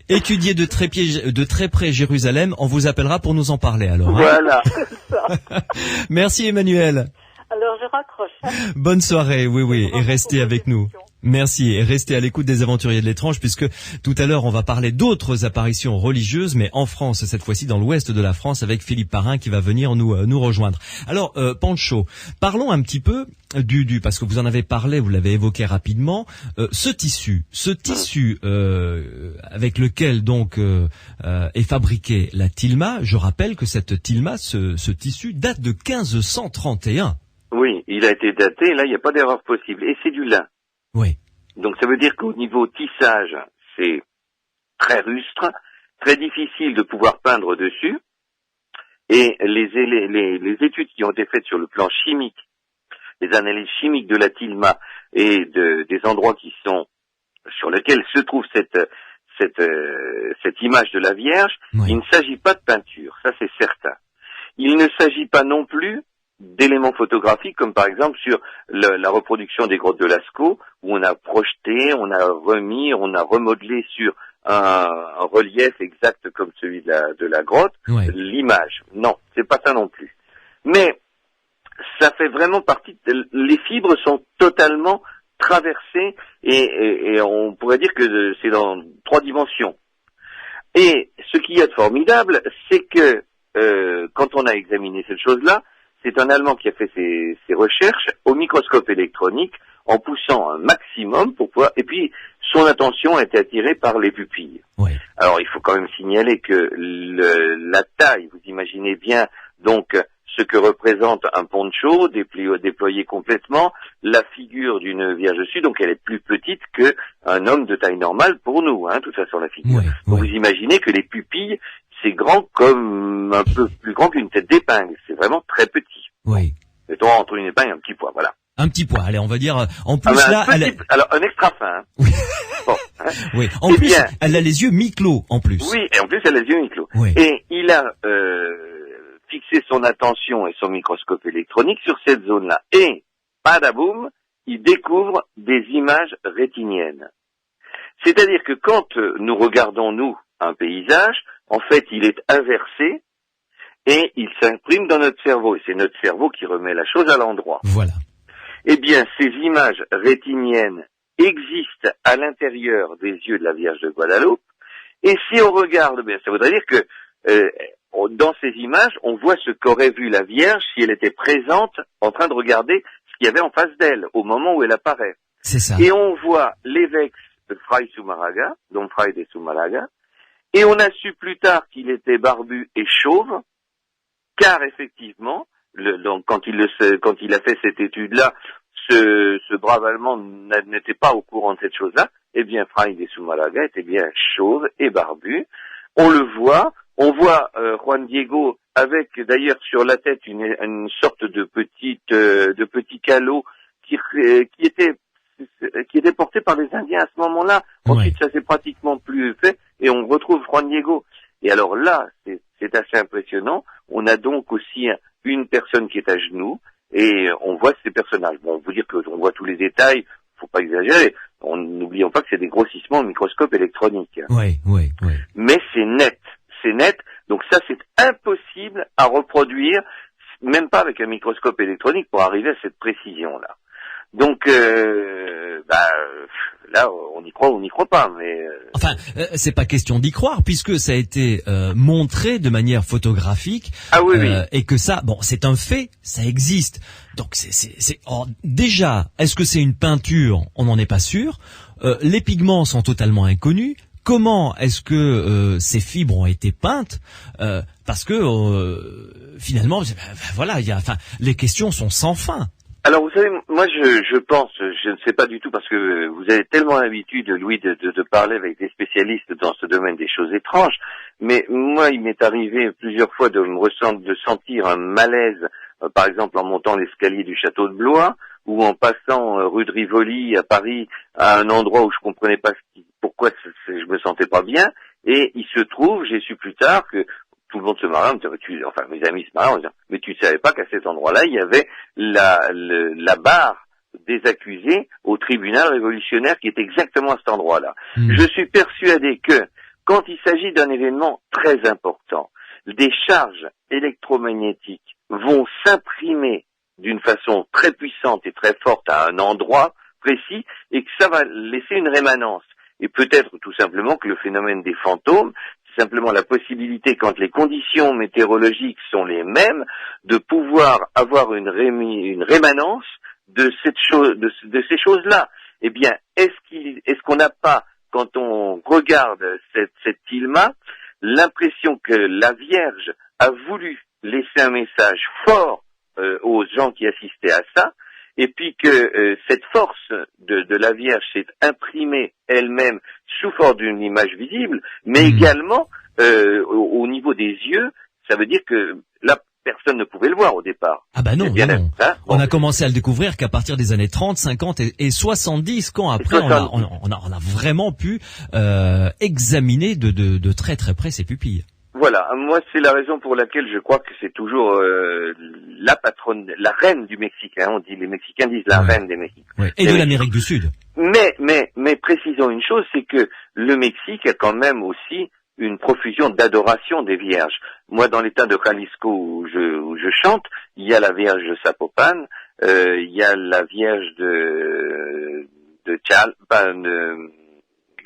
B: Étudier de très près Jérusalem, on vous appellera pour nous en parler alors.
E: Voilà.
B: Merci Emmanuel.
F: Alors je raccroche.
B: Bonne soirée, oui, et restez avec nous. Merci, et restez à l'écoute des Aventuriers de l'étrange, puisque tout à l'heure on va parler d'autres apparitions religieuses, mais en France, cette fois-ci dans l'ouest de la France, avec Philippe Parrain qui va venir nous rejoindre. Alors, Pancho, parlons un petit peu parce que vous en avez parlé, vous l'avez évoqué rapidement, ce tissu avec lequel donc est fabriquée la tilma. Je rappelle que cette tilma, ce tissu date de 1531.
E: Oui, il a été daté, là il n'y a pas d'erreur possible, et c'est du lin.
B: Oui.
E: Donc ça veut dire qu'au niveau tissage, c'est très rustre, très difficile de pouvoir peindre dessus. Et les études qui ont été faites sur le plan chimique, les analyses chimiques de la tilma et des endroits qui sont sur lesquels se trouve cette image de la Vierge, il ne s'agit pas de peinture, ça c'est certain. Il ne s'agit pas non plus d'éléments photographiques, comme par exemple sur la reproduction des grottes de Lascaux, où on a projeté, on a remis, on a remodelé sur un relief exact comme celui de la grotte, l'image. Non, c'est pas ça non plus. Mais ça fait vraiment partie, les fibres sont totalement traversées et on pourrait dire que c'est dans 3 dimensions. Et ce qu'il y a de formidable, c'est que quand on a examiné cette chose-là, c'est un Allemand qui a fait ses recherches au microscope électronique en poussant un maximum pour pouvoir... Et puis, son attention a été attirée par les pupilles. Oui. Alors, il faut quand même signaler que la taille, vous imaginez bien, donc, ce que représente un poncho déployé complètement, la figure d'une Vierge Sud, donc elle est plus petite qu'un homme de taille normale pour nous, de toute façon, la figure. Donc, vous imaginez que les pupilles, c'est grand comme un peu plus grand qu'une tête d'épingle. C'est vraiment très petit.
B: Oui.
E: Mettons entre une épingle et un petit pois, voilà.
B: Un petit pois, allez, on va dire, en plus
E: alors, un extra fin,
B: Oui.
E: Bon.
B: Oui. En plus, elle a les yeux mi-clos, en plus.
E: Oui, et en plus, elle a les yeux mi-clos.
B: Oui.
E: Et il a, fixé son attention et son microscope électronique sur cette zone-là. Et, badaboum, il découvre des images rétiniennes. C'est-à-dire que quand nous regardons, nous, un paysage, en fait, il est inversé et il s'imprime dans notre cerveau. Et c'est notre cerveau qui remet la chose à l'endroit.
B: Voilà.
E: Eh bien, ces images rétiniennes existent à l'intérieur des yeux de la Vierge de Guadeloupe. Et si on regarde, bien, ça voudrait dire que dans ces images, on voit ce qu'aurait vu la Vierge si elle était présente en train de regarder ce qu'il y avait en face d'elle au moment où elle apparaît.
B: C'est ça.
E: Et on voit l'évêque de Fray Sumaraga, Don Fray de Sumaraga, et on a su plus tard qu'il était barbu et chauve, car effectivement, donc quand il a fait cette étude-là, ce brave Allemand n'était pas au courant de cette chose-là. Eh bien, Fray de Sumaraga était bien chauve et barbu. On le voit. On voit Juan Diego avec d'ailleurs sur la tête une sorte de petit calot qui était porté par les Indiens à ce moment-là. Ensuite, ça s'est pratiquement plus fait et on retrouve Juan Diego. Et alors là, c'est assez impressionnant. On a donc aussi une personne qui est à genoux et on voit ces personnages. Bon, on peut dire qu'on voit tous les détails, faut pas exagérer. n'oublions pas que c'est des grossissements au microscope électronique.
B: Oui.
E: Mais c'est net. Donc ça, c'est impossible à reproduire, même pas avec un microscope électronique, pour arriver à cette précision-là. Donc, là, on y croit ou on n'y croit pas, mais...
B: Enfin, c'est pas question d'y croire, puisque ça a été montré de manière photographique.
E: Ah oui.
B: Et que ça, bon, c'est un fait, ça existe. Donc, déjà, est-ce que c'est une peinture? On n'en est pas sûr. Les pigments sont totalement inconnus. Comment est-ce que ces fibres ont été peintes? Parce que finalement, voilà, les questions sont sans fin.
E: Alors vous savez, moi je pense, je ne sais pas du tout, parce que vous avez tellement l'habitude, Louis, de parler avec des spécialistes dans ce domaine des choses étranges, mais moi il m'est arrivé plusieurs fois de sentir un malaise, par exemple en montant l'escalier du château de Blois, ou en passant rue de Rivoli à Paris, à un endroit où je comprenais pas pourquoi je me sentais pas bien, et il se trouve, j'ai su plus tard que tout le monde se marrait, mes amis se marraient en disant, mais tu ne savais pas qu'à cet endroit-là, il y avait la barre des accusés au tribunal révolutionnaire qui est exactement à cet endroit-là. Je suis persuadé que, quand il s'agit d'un événement très important, des charges électromagnétiques vont s'imprimer d'une façon très puissante et très forte à un endroit précis, et que ça va laisser une rémanence. Et peut-être tout simplement que le phénomène des fantômes, c'est simplement la possibilité, quand les conditions météorologiques sont les mêmes, de pouvoir avoir une rémanence de ces choses-là. Eh bien, est-ce qu'on n'a pas, quand on regarde cette tilma, l'impression que la Vierge a voulu laisser un message fort aux gens qui assistaient à ça, et puis que cette force de la Vierge s'est imprimée elle-même sous forme d'une image visible, mais également au niveau des yeux, ça veut dire que là, personne ne pouvait le voir au départ.
B: Ah bah non. On a commencé à le découvrir qu'à partir des années 30, 50 et 70, quand après on a vraiment pu examiner de très très près ses pupilles.
E: Voilà, moi c'est la raison pour laquelle je crois que c'est toujours la patronne, la reine du Mexique. Les Mexicains disent la reine des Mexiques.
B: Ouais. Et de l'Amérique du Sud.
E: Mais précisons une chose, c'est que le Mexique a quand même aussi une profusion d'adoration des vierges. Moi, dans l'état de Jalisco où je chante, il y a la Vierge de Zapopan, il y a la Vierge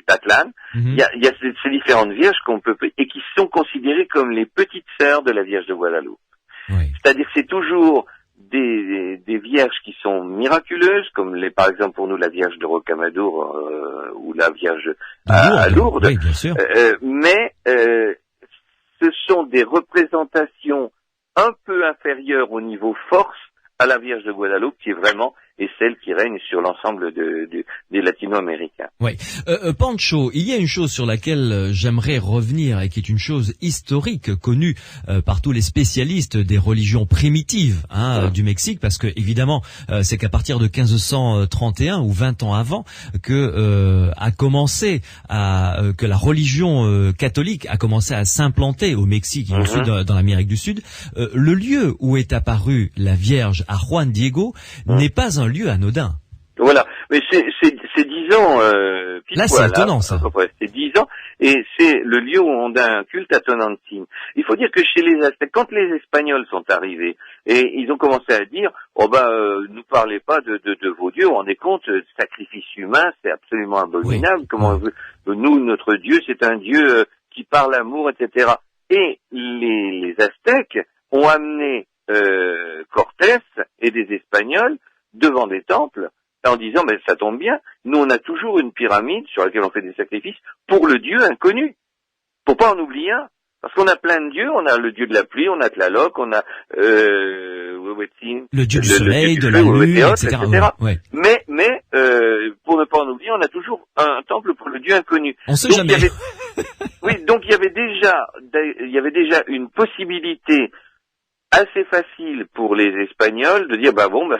E: d'Atlan. Il y a ces différentes vierges et qui sont considérées comme les petites sœurs de la Vierge de Guadalupe.
B: Oui.
E: C'est-à-dire que c'est toujours des vierges qui sont miraculeuses, comme par exemple pour nous la Vierge de Rocamadour ou la Vierge à Lourdes.
B: Oui, bien sûr.
E: Mais ce sont des représentations un peu inférieures au niveau force à la Vierge de Guadalupe, qui est vraiment celle qui règne sur l'ensemble des latino-américains.
B: Oui. Pancho, il y a une chose sur laquelle j'aimerais revenir et qui est une chose historique connue par tous les spécialistes des religions primitives du Mexique, parce que évidemment c'est qu'à partir de 1531 ou 20 ans avant que la religion catholique a commencé à s'implanter au Mexique et ensuite dans l'Amérique du Sud. Le lieu où est apparue la Vierge à Juan Diego n'est pas un lieu anodin.
E: Voilà, mais c'est 10 ans pile
B: là,
E: poil,
B: c'est étonnant, ça.
E: C'est 10 ans, et c'est le lieu où on a un culte à Tonantzin. Il faut dire que chez les Aztèques, quand les Espagnols sont arrivés, et ils ont commencé à dire, nous parlez pas de vos dieux, vous vous rendez compte, sacrifice humain, c'est absolument abominable, nous, notre Dieu, c'est un Dieu qui parle amour, etc. Et les Aztèques ont amené Cortés et des Espagnols devant des temples en disant ça tombe bien, nous on a toujours une pyramide sur laquelle on fait des sacrifices pour le Dieu inconnu, pour pas en oublier un, parce qu'on a plein de dieux, on a le Dieu de la pluie, on a Tlaloc, on a
B: le Dieu du soleil, de la lune, etc. Ouais.
E: Mais pour ne pas en oublier, on a toujours un temple pour le Dieu inconnu.
B: On sait jamais.
E: Donc il y avait déjà une possibilité assez facile pour les Espagnols de dire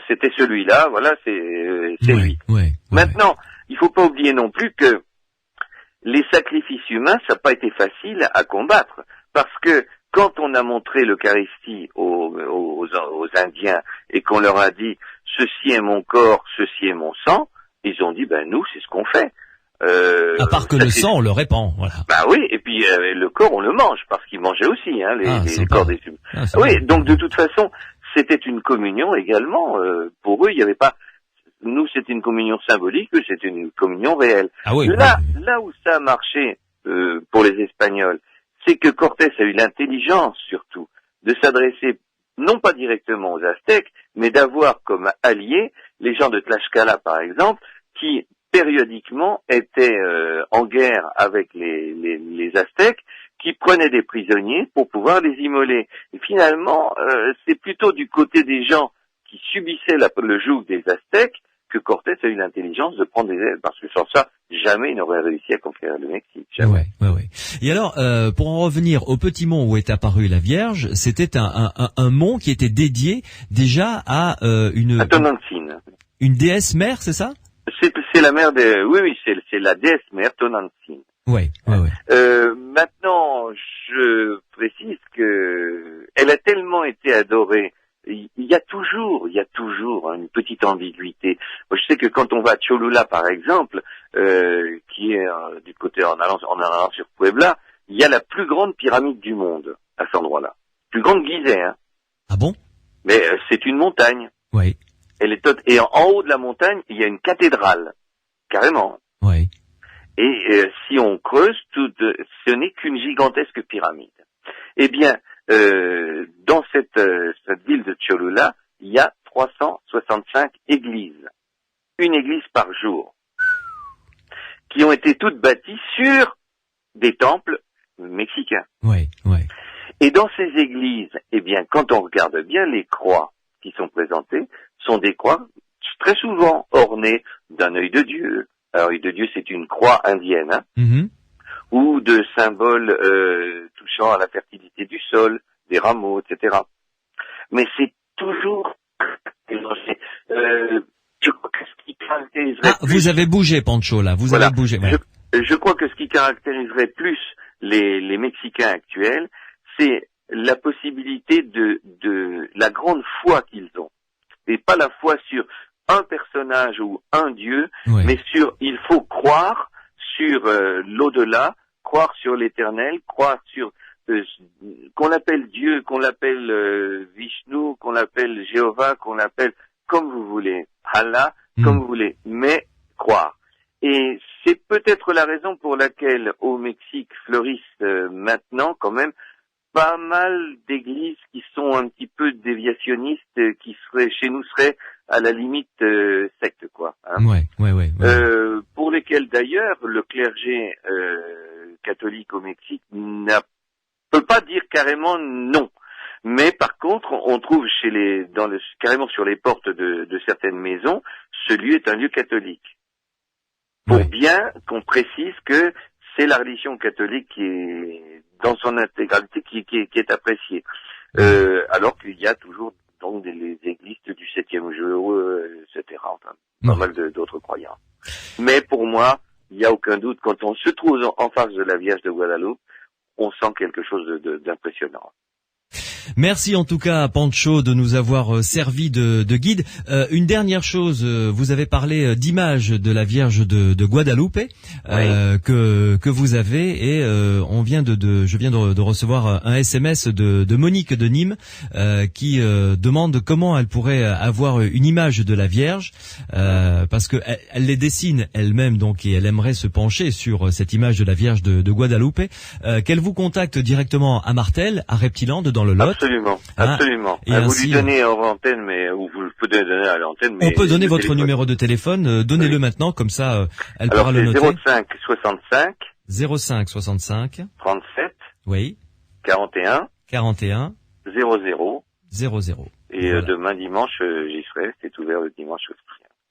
E: c'était celui-là, voilà, c'est lui. Maintenant, il faut pas oublier non plus que les sacrifices humains, ça n'a pas été facile à combattre, parce que quand on a montré l'Eucharistie aux Indiens et qu'on leur a dit ceci est mon corps, ceci est mon sang, Ils ont dit, nous, c'est ce qu'on fait.
B: À part que le sang, on le répand, voilà.
E: Bah oui, et puis le corps, on le mange, parce qu'ils mangeaient aussi, les corps des humains. Oui, donc de toute façon, c'était une communion également. Pour eux, il n'y avait pas... Nous, c'était une communion symbolique, eux, c'était une communion réelle.
B: Ah oui,
E: là où ça a marché pour les Espagnols, c'est que Cortés a eu l'intelligence, surtout, de s'adresser non pas directement aux Aztèques, mais d'avoir comme alliés les gens de Tlaxcala, par exemple, qui périodiquement étaient en guerre avec les Aztèques, qui prenaient des prisonniers pour pouvoir les immoler. Et finalement, c'est plutôt du côté des gens qui subissaient le joug des Aztèques que Cortés a eu l'intelligence de prendre des ailes, parce que sans ça, jamais il n'aurait réussi à conquérir le Mexique. Jamais.
B: Ouais. Et alors, pour en revenir au petit mont où est apparue la Vierge, c'était un mont qui était dédié déjà à
E: à Tonantzin.
B: Une déesse mère, c'est ça?
E: C'est la mère des... Oui, c'est la déesse mère Tonantzin.
B: Ouais.
E: Maintenant, je précise que elle a tellement été adorée. Il y a toujours une petite ambiguïté. Moi, je sais que quand on va à Cholula, par exemple, qui est du côté en allant sur Puebla, il y a la plus grande pyramide du monde à cet endroit-là. Plus grande Gizeh, hein.
B: Ah bon?
E: Mais c'est une montagne.
B: Oui.
E: Elle est et en haut de la montagne, il y a une cathédrale, carrément.
B: Oui.
E: Et si on creuse, ce n'est qu'une gigantesque pyramide. Eh bien, dans cette ville de Cholula, il y a 365 églises. Une église par jour. Qui ont été toutes bâties sur des temples mexicains.
B: Oui.
E: Et dans ces églises, eh bien, quand on regarde bien, les croix qui sont présentées sont des croix très souvent ornées d'un œil de Dieu. Un œil de Dieu, c'est une croix indienne, hein, ou de symboles touchant à la fertilité du sol, des rameaux, etc. Mais c'est toujours... je crois que ce qui caractériserait
B: vous avez bougé, Pancho, là. Vous avez bougé. Ouais.
E: Je crois que ce qui caractériserait plus les Mexicains actuels, c'est la possibilité de la grande foi qu'ils ont. Et pas la foi sur un personnage ou un dieu, mais il faut croire sur l'au-delà, croire sur l'éternel, croire sur qu'on l'appelle Dieu, qu'on l'appelle Vishnu, qu'on l'appelle Jéhovah, qu'on l'appelle comme vous voulez, Allah, comme vous voulez, mais croire. Et c'est peut-être la raison pour laquelle au Mexique fleurissent maintenant quand même pas mal d'églises qui sont un petit peu déviationnistes, qui chez nous seraient à la limite secte, quoi. Hein.
B: Ouais.
E: Pour lesquelles d'ailleurs le clergé catholique au Mexique peut pas dire carrément non. Mais par contre, on trouve carrément sur les portes de certaines maisons, ce lieu est un lieu catholique. Pour bien qu'on précise que c'est la religion catholique qui est dans son intégralité qui est appréciée. Alors qu'il y a toujours donc les églises du 7e jour, etc. Enfin, pas mal d'autres croyants. Mais pour moi, il n'y a aucun doute, quand on se trouve en face de la Vierge de Guadalupe, on sent quelque chose d'impressionnant.
B: Merci en tout cas, Pancho, de nous avoir servi de guide. Une dernière chose, vous avez parlé d'images de la Vierge de Guadalupe que vous avez, et je viens de recevoir un SMS de Monique de Nîmes qui demande comment elle pourrait avoir une image de la Vierge, parce que elle les dessine elle-même, donc, et elle aimerait se pencher sur cette image de la Vierge de Guadalupe. Qu'elle vous contacte directement à Martel, à Reptiland, dans le Lot.
E: Absolument. Vous lui donnez hors antenne, ou vous le pouvez donner à l'antenne.
B: On peut donner votre numéro de téléphone. Donnez-le maintenant, comme ça, elle pourra le noter.
E: 05 65 37 41 00. Et demain dimanche, j'y serai. C'est ouvert le dimanche.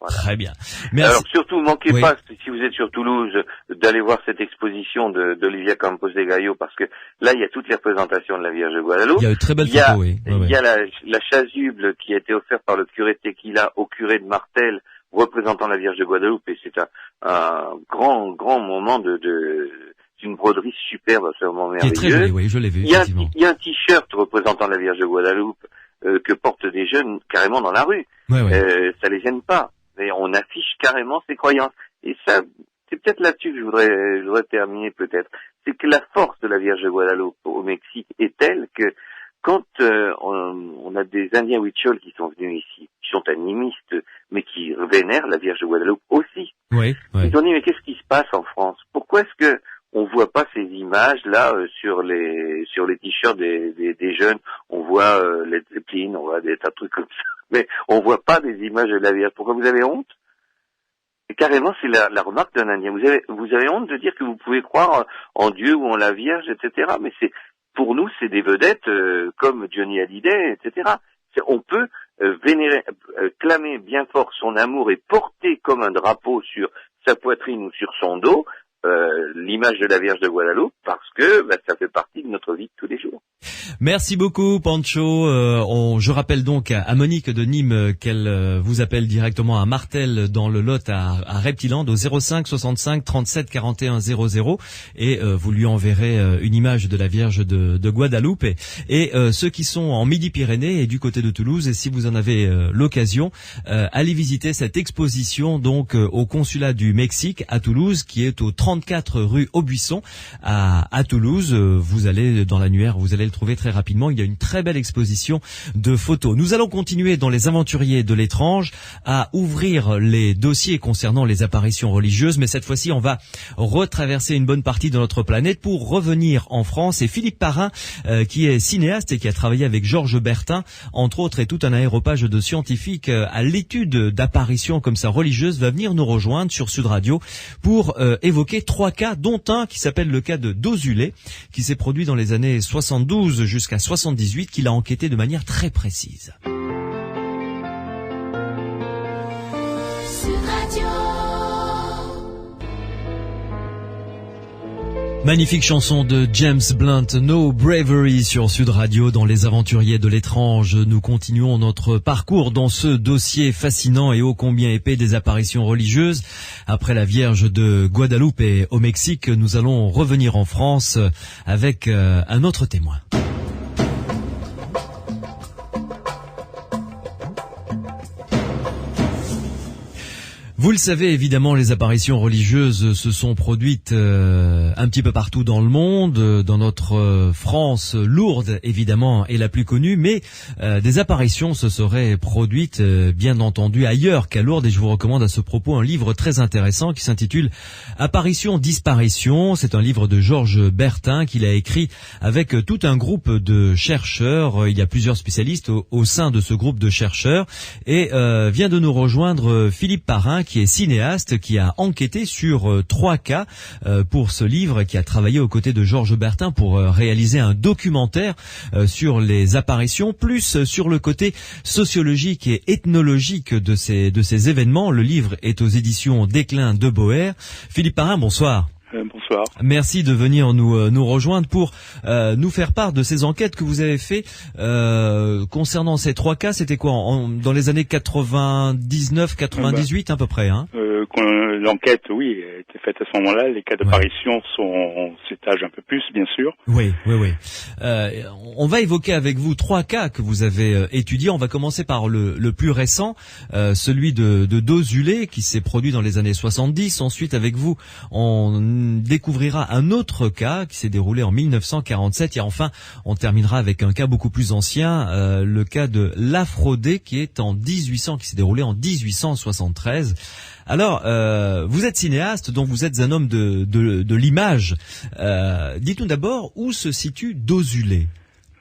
E: Voilà.
B: Très bien. Merci.
E: Alors surtout, manquez pas, si vous êtes sur Toulouse, d'aller voir cette exposition d'Olivia Campos de Gallo, parce que là, il y a toutes les représentations de la Vierge de Guadalupe.
B: Il y a une très belle photo,
E: Il y a la chasuble qui a été offerte par le curé de Tequila au curé de Martel, représentant la Vierge de Guadalupe, et c'est un grand moment c'est une broderie superbe, absolument merveilleuse.
B: Qui est très jolie, je l'ai vu,
E: effectivement. Il y a un t-shirt représentant la Vierge de Guadalupe, que portent des jeunes carrément dans la rue. Ça les gêne pas. Et on affiche carrément ses croyances. Et ça, c'est peut-être là-dessus que je voudrais terminer peut-être. C'est que la force de la Vierge de Guadalupe au Mexique est telle que quand on a des Indiens Huichol qui sont venus ici, qui sont animistes, mais qui vénèrent la Vierge de Guadalupe aussi.
B: Oui.
E: Ils ont dit, mais qu'est-ce qui se passe en France? Pourquoi est-ce que on voit pas ces images là sur les t-shirts des jeunes? On voit les Zeppelin, on voit des tas de trucs comme ça, mais on voit pas des images de la Vierge. Pourquoi vous avez honte? Et carrément, c'est la remarque d'un Indien. Vous avez honte de dire que vous pouvez croire en Dieu ou en la Vierge, etc. Mais pour nous, c'est des vedettes comme Johnny Hallyday, etc. On peut vénérer, clamer bien fort son amour et porter comme un drapeau sur sa poitrine ou sur son dos l'image de la Vierge de Guadalupe parce que ça fait partie de notre vie de tous les jours.
B: Merci beaucoup, Pancho. Je rappelle donc à Monique de Nîmes qu'elle vous appelle directement à Martel dans le Lot à Reptiland au 05 65 37 41 00 et vous lui enverrez une image de la Vierge de Guadalupe et ceux qui sont en Midi-Pyrénées et du côté de Toulouse, et si vous en avez l'occasion, allez visiter cette exposition donc au consulat du Mexique à Toulouse qui est au 34 rue Aubuisson à Toulouse. Vous allez dans l'annuaire, vous allez le trouver très rapidement. Il y a une très belle exposition de photos. Nous allons continuer dans les aventuriers de l'étrange à ouvrir les dossiers concernant les apparitions religieuses, mais cette fois-ci on va retraverser une bonne partie de notre planète pour revenir en France. Et Philippe Parrain, qui est cinéaste et qui a travaillé avec Georges Bertin, entre autres, et tout un aéropage de scientifiques à l'étude d'apparitions comme ça religieuses, va venir nous rejoindre sur Sud Radio pour évoquer 3 cas, dont un qui s'appelle le cas de Dozulé, qui s'est produit dans les années 72 jusqu'à 78, qu'il a enquêté de manière très précise. Magnifique chanson de James Blunt, No Bravery sur Sud Radio dans les aventuriers de l'étrange. Nous continuons notre parcours dans ce dossier fascinant et ô combien épais des apparitions religieuses. Après la Vierge de Guadalupe et au Mexique, nous allons revenir en France avec un autre témoin. Vous le savez, évidemment, les apparitions religieuses se sont produites un petit peu partout dans le monde. Dans notre France, Lourdes, évidemment, est la plus connue, mais des apparitions se seraient produites, bien entendu, ailleurs qu'à Lourdes. Et je vous recommande à ce propos un livre très intéressant qui s'intitule « Apparition, disparition ». C'est un livre de Georges Bertin qu'il a écrit avec tout un groupe de chercheurs. Il y a plusieurs spécialistes au sein de ce groupe de chercheurs. Et vient de nous rejoindre Philippe Parrain, qui est cinéaste, qui a enquêté sur 3 cas pour ce livre, qui a travaillé aux côtés de Georges Bertin pour réaliser un documentaire sur les apparitions, plus sur le côté sociologique et ethnologique de ces événements. Le livre est aux éditions Déclin de Boer. Philippe Parrain, bonsoir.
G: Bonsoir.
B: Merci de venir nous rejoindre pour nous faire part de ces enquêtes que vous avez fait concernant ces 3 cas. C'était quoi, dans les années 99, 98 à peu près, hein?
G: L'enquête, oui, a été faite à ce moment-là. Les cas d'apparition s'étagent un peu plus, bien sûr.
B: Oui. On va évoquer avec vous 3 cas que vous avez étudiés. On va commencer par le plus récent, celui de Dozulé, qui s'est produit dans les années 70. Ensuite, avec vous, on découvrira un autre cas qui s'est déroulé en 1947. Et enfin, on terminera avec un cas beaucoup plus ancien, le cas de l'Aphrodé, qui s'est déroulé en 1873. Alors, vous êtes cinéaste, donc vous êtes un homme de l'image. Dites-nous d'abord où se situe Dozulé.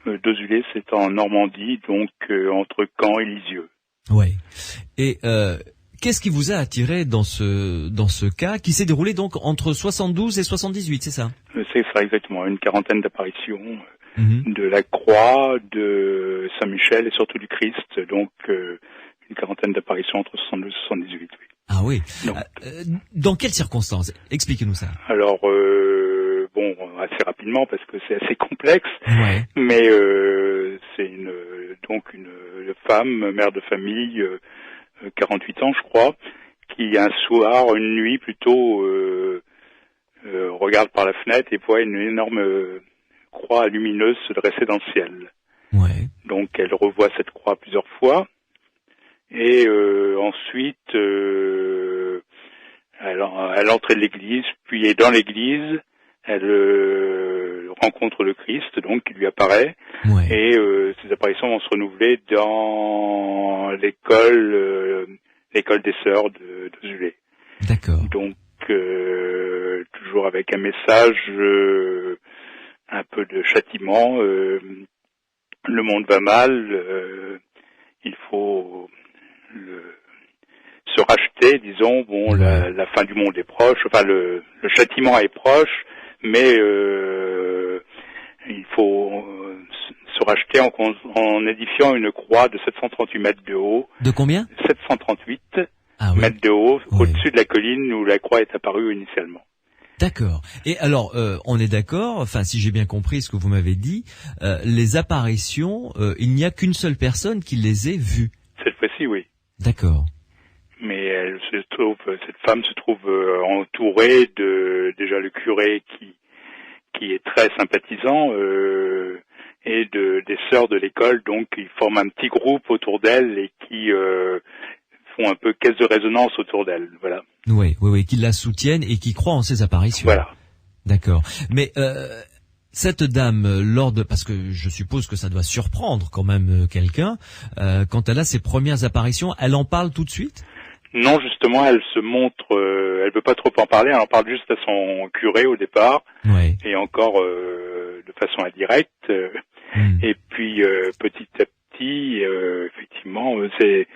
G: Dozulé, c'est en Normandie, donc entre Caen et Lisieux.
B: Ouais. Et qu'est-ce qui vous a attiré dans ce cas qui s'est déroulé donc entre 72 et 78, c'est ça?
G: C'est ça, exactement. Une quarantaine d'apparitions de la croix, de Saint-Michel et surtout du Christ. Donc, une quarantaine d'apparitions entre 72 et 78, oui.
B: Ah oui. Dans quelles circonstances? Expliquez-nous ça.
G: Alors, assez rapidement parce que c'est assez complexe.
B: Ouais.
G: Mais c'est une femme, mère de famille, 48 ans, je crois, qui un soir, une nuit plutôt, regarde par la fenêtre et voit une énorme croix lumineuse se dresser dans le ciel.
B: Ouais.
G: Donc, elle revoit cette croix plusieurs fois. Et ensuite, à l'entrée de l'église, puis dans l'église, elle rencontre le Christ, donc qui lui apparaît. Ouais. Et ces apparitions vont se renouveler dans l'école des sœurs de Zulé.
B: D'accord.
G: Donc toujours avec un message un peu de châtiment. Le monde va mal, il faut se racheter, disons. Bon, la fin du monde est proche, enfin le châtiment est proche, mais il faut se racheter en édifiant une croix de 738 mètres de haut.
B: De combien ?
G: 738 mètres de haut, au-dessus de la colline où la croix est apparue initialement.
B: D'accord. Et alors, on est d'accord, enfin, si j'ai bien compris ce que vous m'avez dit, les apparitions, il n'y a qu'une seule personne qui les ait vues.
G: Cette fois-ci, oui.
B: D'accord.
G: Mais cette femme se trouve entourée de déjà le curé qui est très sympathisant et des sœurs de l'école, donc ils forment un petit groupe autour d'elle et qui font un peu caisse de résonance autour d'elle, voilà.
B: Oui, qui la soutiennent et qui croient en ses apparitions.
G: Voilà.
B: D'accord. Mais cette dame, parce que je suppose que ça doit surprendre quand même quelqu'un, quand elle a ses premières apparitions, elle en parle tout de suite ?
G: Non, justement, elle se montre, elle veut pas trop en parler, elle en parle juste à son curé au départ, et encore de façon indirecte, et puis petit à petit, effectivement, c'est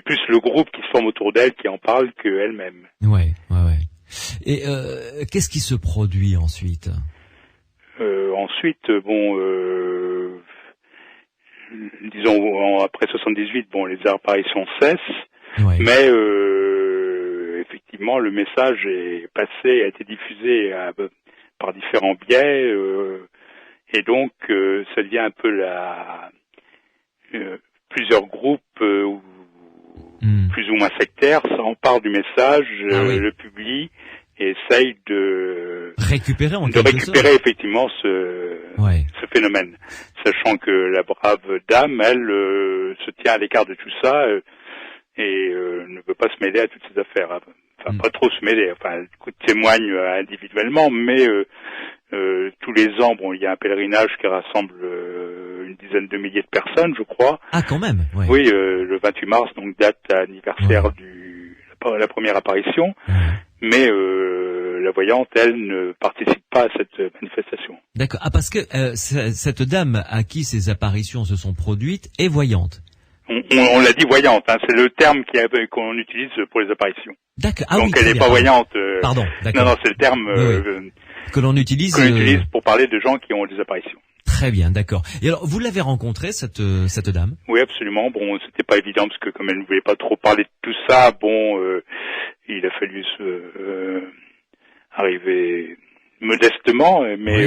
G: plus le groupe qui se forme autour d'elle qui en parle qu'elle-même.
B: Ouais. Et qu'est-ce qui se produit ensuite ?
G: Ensuite, disons après 78, les apparitions cessent. Ouais. Mais effectivement, le message est passé, a été diffusé par différents biais, et donc ça devient un peu plusieurs groupes plus ou moins sectaires s'emparent du message, le publient et essayent de récupérer effectivement ce phénomène, sachant que la brave dame, elle, se tient à l'écart de tout ça. Et ne veut pas se mêler à toutes ces affaires. Enfin, pas trop se mêler. Enfin, elle témoigne individuellement, mais tous les ans, il y a un pèlerinage qui rassemble une dizaine de milliers de personnes, je crois.
B: Ah, quand même. Ouais.
G: Oui, le 28 mars, donc date anniversaire la première apparition. Mais la voyante, elle, ne participe pas à cette manifestation.
B: D'accord. Ah, parce que cette dame à qui ces apparitions se sont produites est voyante.
G: On l'a dit voyante, c'est le terme qu'on utilise pour les apparitions.
B: D'accord.
G: Donc elle n'est pas voyante.
B: Pardon. D'accord.
G: Non, c'est le terme
B: que l'on utilise
G: pour parler de gens qui ont des apparitions.
B: Très bien, d'accord. Et alors, vous l'avez rencontrée, cette dame ?
G: Oui, absolument. Bon, c'était pas évident parce que comme elle ne voulait pas trop parler de tout ça, il a fallu arriver modestement, mais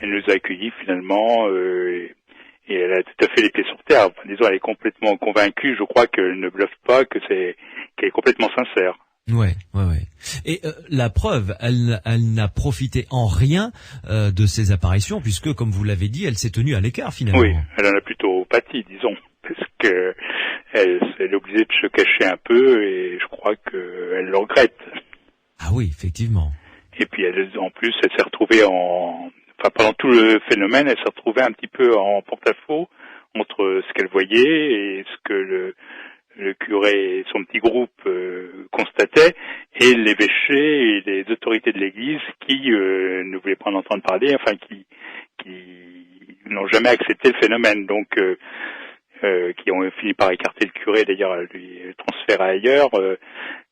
G: elle nous a accueillis finalement. Et elle a tout à fait les pieds sur terre. Enfin, disons, elle est complètement convaincue. Je crois qu'elle ne bluffe pas, qu'elle est complètement sincère.
B: Ouais. Et la preuve, elle n'a profité en rien de ces apparitions, puisque, comme vous l'avez dit, elle s'est tenue à l'écart finalement.
G: Oui, elle en a plutôt pâti, disons, parce que elle est obligée de se cacher un peu, et je crois qu'elle le regrette.
B: Ah oui, effectivement.
G: Et puis, en plus, elle s'est retrouvée pendant tout le phénomène, elle s'est retrouvée un petit peu en porte-à-faux entre ce qu'elle voyait et ce que le curé et son petit groupe constataient, et l'évêché et les autorités de l'Église qui ne voulaient pas en entendre parler, qui n'ont jamais accepté le phénomène, donc qui ont fini par écarter le curé, d'ailleurs lui transférer ailleurs,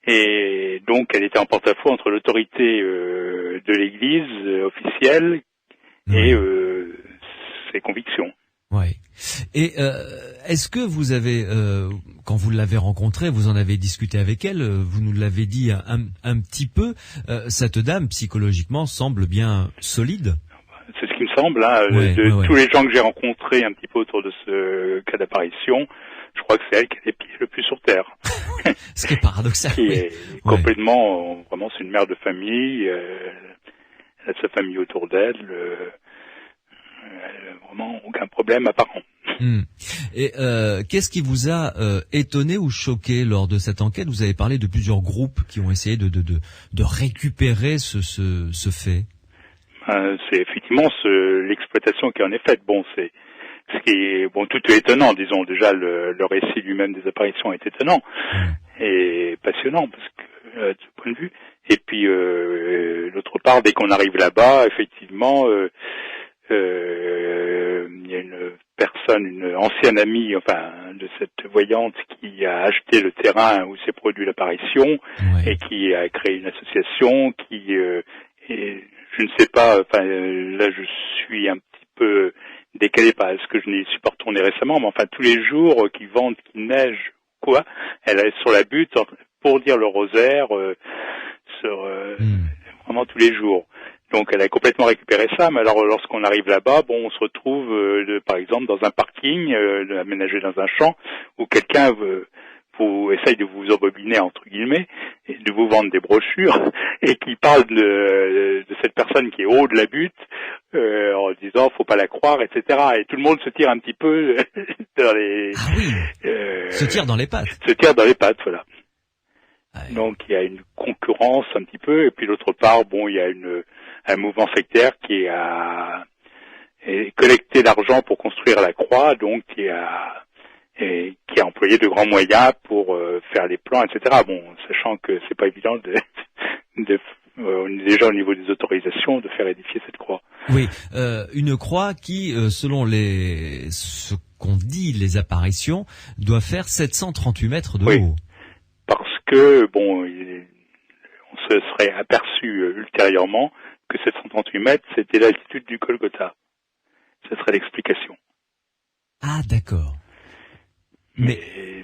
G: et donc elle était en porte-à-faux entre l'autorité de l'Église officielle et ses convictions.
B: Ouais. Et est-ce que vous avez, quand vous l'avez rencontrée, vous en avez discuté avec elle, vous nous l'avez dit un petit peu, cette dame psychologiquement semble bien solide.
G: C'est ce qui me semble, tous les gens que j'ai rencontrés un petit peu autour de ce cas d'apparition, je crois que c'est elle qui a les pieds le plus sur terre.
B: Ce qui est paradoxal.
G: Qui est complètement, vraiment, c'est une mère de famille. Elle a sa famille autour d'elle. vraiment aucun problème apparent.
B: Et qu'est-ce qui vous a étonné ou choqué lors de cette enquête? Vous avez parlé de plusieurs groupes qui ont essayé de récupérer ce fait.
G: C'est effectivement l'exploitation qui en est faite. Bon, c'est ce qui est tout est étonnant, disons. Déjà, le récit lui-même des apparitions est étonnant et passionnant parce que de ce point de vue. Et puis d'autre part, dès qu'on arrive là-bas, effectivement, il y a une ancienne amie, de cette voyante qui a acheté le terrain où s'est produit l'apparition et qui a créé une association qui et je ne sais pas, là je suis un petit peu décalé parce que je n'y suis pas retourné récemment, mais tous les jours qu'il vente, qu'il neige, quoi, elle est sur la butte pour dire le rosaire vraiment tous les jours. Donc elle a complètement récupéré ça, mais alors lorsqu'on arrive là-bas, on se retrouve par exemple dans un parking aménagé dans un champ où quelqu'un essaye de vous embobiner entre guillemets et de vous vendre des brochures et qui parle de cette personne qui est au haut de la butte en disant faut pas la croire, etc. Et tout le monde se tire un petit peu dans les
B: se tire dans les pattes.
G: Se tire dans les pattes, voilà. Donc il y a une concurrence un petit peu, et puis d'autre part, il y a un mouvement sectaire qui a collecté l'argent pour construire la croix, donc qui a employé de grands moyens pour faire les plans, etc. Sachant que c'est pas évident déjà au niveau des autorisations de faire édifier cette croix.
B: Oui, une croix qui, selon ce qu'on dit, les apparitions, doit faire 738 mètres de haut.
G: Parce que, on se serait aperçu ultérieurement que 738 mètres, c'était l'altitude du Golgotha. Ce serait l'explication.
B: Ah, d'accord.
G: Mais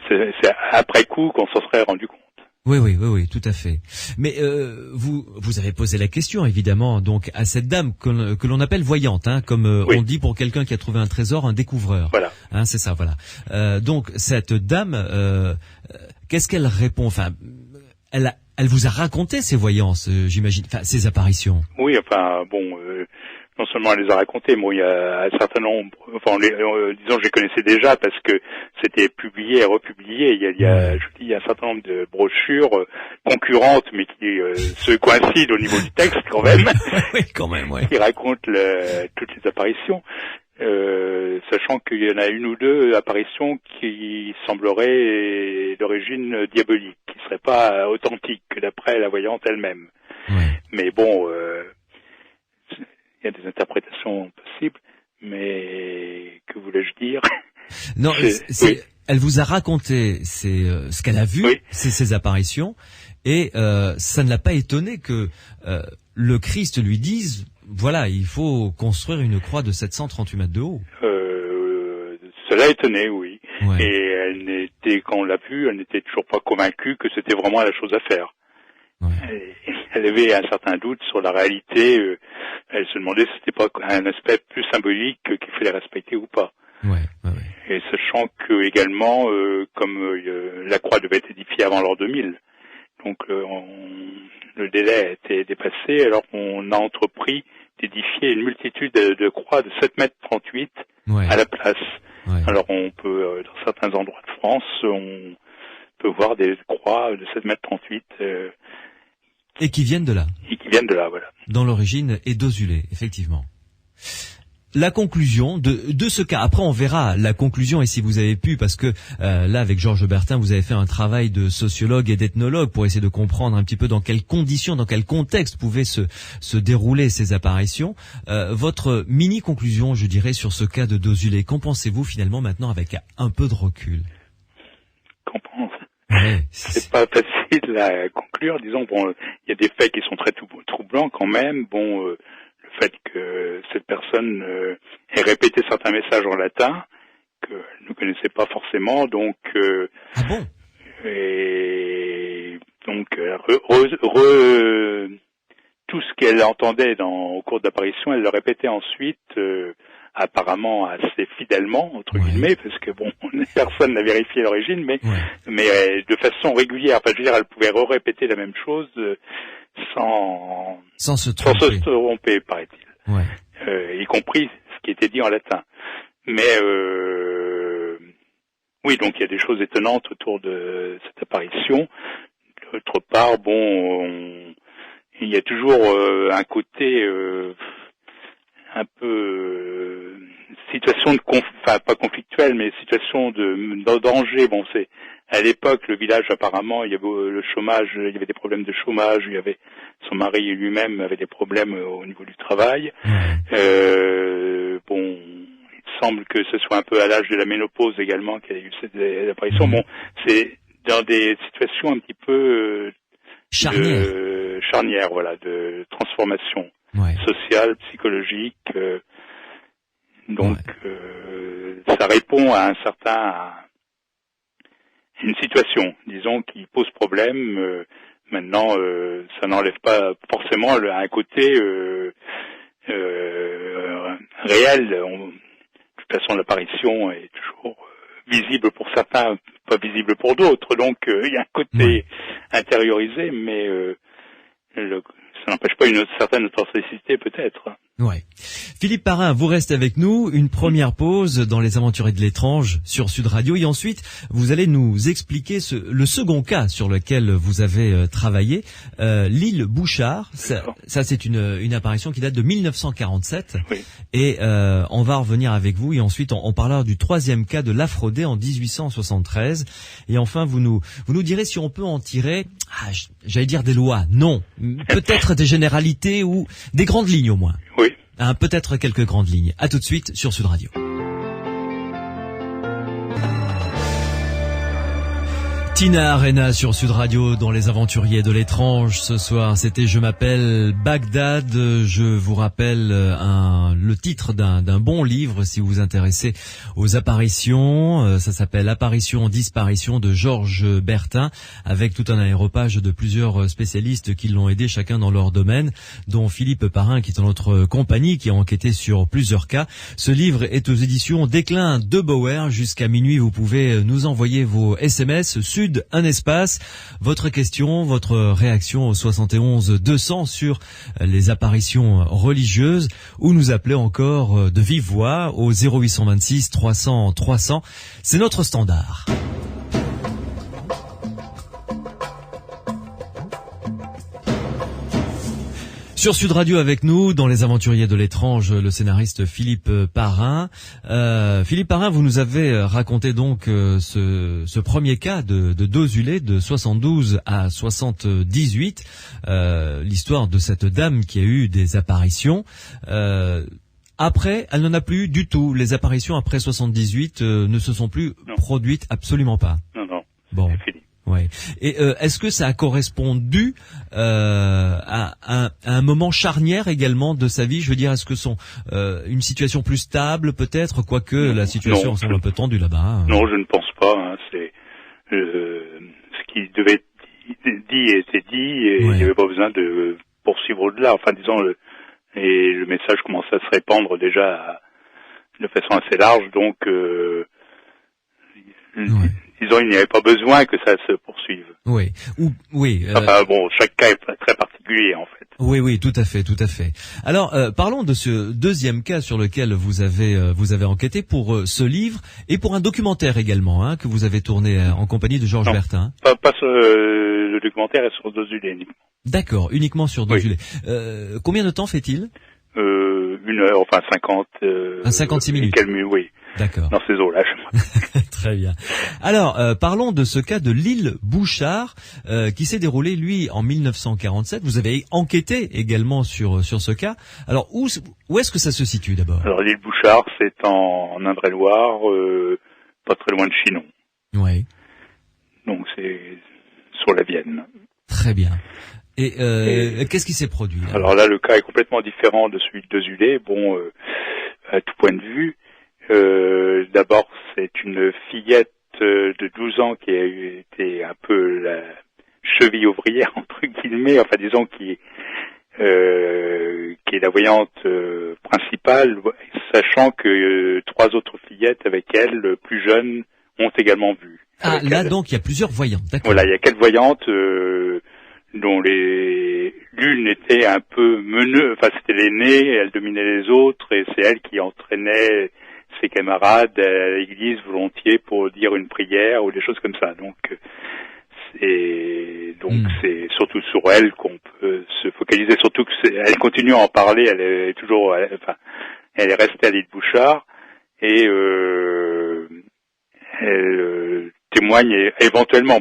G: c'est après coup qu'on s'en serait rendu compte.
B: Oui, tout à fait. Mais vous avez posé la question, évidemment, donc à cette dame que l'on appelle voyante, comme on dit pour quelqu'un qui a trouvé un trésor, un découvreur.
G: Voilà.
B: C'est ça, voilà. Donc cette dame, qu'est-ce qu'elle répond? Elle vous a raconté ses voyances, j'imagine, ses apparitions.
G: Oui, non seulement elle les a racontées, il y a un certain nombre, disons je les connaissais déjà parce que c'était publié et republié. Il y a un certain nombre de brochures concurrentes, mais qui se coïncident au niveau du texte quand même.
B: Oui, quand même,
G: qui racontent toutes les apparitions. Sachant qu'il y en a une ou deux apparitions qui sembleraient d'origine diabolique, qui ne seraient pas authentiques d'après la voyante elle-même. Mais il y a des interprétations possibles, mais que voulais-je dire?
B: Non, elle vous a raconté ce qu'elle a vu, ses apparitions, et ça ne l'a pas étonné que le Christ lui dise, voilà, il faut construire une croix de 738 mètres de haut.
G: Cela a étonné, oui. Et quand on l'a vue, elle n'était toujours pas convaincue que c'était vraiment la chose à faire. Elle avait un certain doute sur la réalité. Elle se demandait si c'était pas un aspect plus symbolique qu'il fallait respecter ou pas. Et sachant que également, comme la croix devait être édifiée avant l'an 2000, donc le délai a été dépassé, alors on a entrepris d'édifier une multitude de croix de 7 mètres 38 à la place. Alors on peut, dans certains endroits de France, on peut voir des croix de 7 mètres 38
B: et qui viennent de là.
G: Voilà.
B: Dans l'origine et d'Osulé, effectivement. La conclusion de ce cas. Après, on verra la conclusion et si vous avez pu, parce que là, avec Georges Bertin, vous avez fait un travail de sociologue et d'ethnologue pour essayer de comprendre un petit peu dans quelles conditions, dans quel contexte pouvaient se dérouler ces apparitions. Votre mini-conclusion, je dirais, sur ce cas de d'Osulé. Qu'en pensez-vous finalement maintenant avec un peu de recul?
G: C'est pas facile à conclure. Disons, il y a des faits qui sont très troublants quand même. Le fait que cette personne ait répété certains messages en latin qu'elle ne connaissait pas forcément, donc
B: ah bon?
G: Et donc tout ce qu'elle entendait au cours d'apparition, elle le répétait ensuite. Apparemment assez fidèlement entre guillemets, parce que personne n'a vérifié l'origine, mais de façon régulière. Elle pouvait répéter la même chose sans se tromper, paraît-il. Y compris ce qui était dit en latin. Mais oui, donc il y a des choses étonnantes autour de cette apparition. D'autre part, il y a toujours un côté un peu situation de pas conflictuelle, mais situation de danger. Bon, c'est à l'époque le village apparemment il y avait le chômage, il y avait des problèmes de chômage, il y avait son mari lui-même avait des problèmes au niveau du travail. Il semble que ce soit un peu à l'âge de la ménopause également qu'il y a eu cette apparition. Bon, c'est dans des situations un petit peu charnières, voilà, de transformation sociale, psychologique. Ça répond à une situation, disons, qui pose problème. Maintenant, ça n'enlève pas forcément un côté réel. De toute façon, l'apparition est toujours visible pour certains, pas visible pour d'autres. Donc, il y a un côté intériorisé, mais ça n'empêche pas une certaine authenticité, peut-être.
B: Ouais. Philippe Parrain, vous restez avec nous. Une première pause dans Les Aventuriers de l'étrange sur Sud Radio. Et ensuite, vous allez nous expliquer le second cas sur lequel vous avez travaillé, l'île Bouchard. Ça c'est une apparition qui date de 1947. Oui. Et on va revenir avec vous. Et ensuite, on parlera du troisième cas de l'Aphrodée en 1873. Et enfin, vous nous direz si on peut en tirer, j'allais dire des lois. Non. Peut-être des généralités ou des grandes lignes au moins.
G: Oui.
B: Peut-être quelques grandes lignes. À tout de suite sur Sud Radio. Tina Arena sur Sud Radio dans Les Aventuriers de l'étrange. Ce soir, c'était Je m'appelle Bagdad. Je vous rappelle le titre d'un bon livre si vous vous intéressez aux apparitions. Ça s'appelle Apparition, Disparition de Georges Bertin, avec tout un aéropage de plusieurs spécialistes qui l'ont aidé chacun dans leur domaine, dont Philippe Parrain qui est en notre compagnie, qui a enquêté sur plusieurs cas. Ce livre est aux éditions Déclin de Bauer. Jusqu'à minuit, vous pouvez nous envoyer vos SMS Sud un espace, votre question, votre réaction au 71 200 sur les apparitions religieuses, ou nous appeler encore de vive voix au 0826 300 300. C'est notre standard. Sur Sud Radio avec nous, dans Les Aventuriers de l'étrange, le scénariste Philippe Parrain. Philippe Parrain, vous nous avez raconté donc ce premier cas de Dozulé de 72 à 78, l'histoire de cette dame qui a eu des apparitions. Après, elle n'en a plus du tout. Les apparitions après 78 ne se sont plus produites, absolument pas.
G: Non.
B: Bon.
G: C'est fini.
B: Ouais. Et est-ce que ça a correspondu à un moment charnière également de sa vie? Je veux dire, est-ce que une situation plus stable peut-être, quoique la situation semble un peu tendue là-bas?
G: Non, je ne pense pas. C'est ce qui devait être dit était dit, et il n'y avait pas besoin de poursuivre au-delà. Enfin, disons, le message commençait à se répandre déjà de façon assez large, donc disons, il n'y avait pas besoin que ça se poursuive.
B: Oui.
G: Enfin, chaque cas est très particulier, en fait.
B: Oui, tout à fait. Alors, parlons de ce deuxième cas sur lequel vous avez enquêté pour ce livre et pour un documentaire également, que vous avez tourné en compagnie de Georges Bertin.
G: Pas le documentaire est sur Dozulé uniquement.
B: D'accord, uniquement sur Dozulé. Oui. Combien de temps fait-il?
G: 1 heure, enfin 50.
B: 56 minutes.
G: Oui.
B: D'accord.
G: Dans ces eaux-là.
B: Très bien. Alors, parlons de ce cas de l'île Bouchard, qui s'est déroulé, lui, en 1947. Vous avez enquêté également sur ce cas. Alors, où est-ce que ça se situe d'abord?
G: Alors, l'île Bouchard, c'est en Indre-et-Loire, pas très loin de Chinon.
B: Oui.
G: Donc, c'est sur la Vienne.
B: Très bien. Et qu'est-ce qui s'est produit là?
G: Alors là, le cas est complètement différent de celui de Dozulé. À tout point de vue. D'abord, c'est une fillette de 12 ans qui a été un peu la cheville ouvrière, entre guillemets, enfin disons qui est la voyante principale, sachant que 3 autres fillettes avec elle, plus jeunes, ont également vu.
B: Là donc il y a plusieurs voyantes, d'accord.
G: Voilà, il y a 4 voyantes, dont l'une était un peu enfin c'était l'aînée, elle dominait les autres et c'est elle qui entraînait ses camarades à l'église volontiers pour dire une prière ou des choses comme ça. Donc c'est surtout sur elle qu'on peut se focaliser, surtout que elle continue à en parler, elle est restée à l'île Bouchard et elle témoigne éventuellement,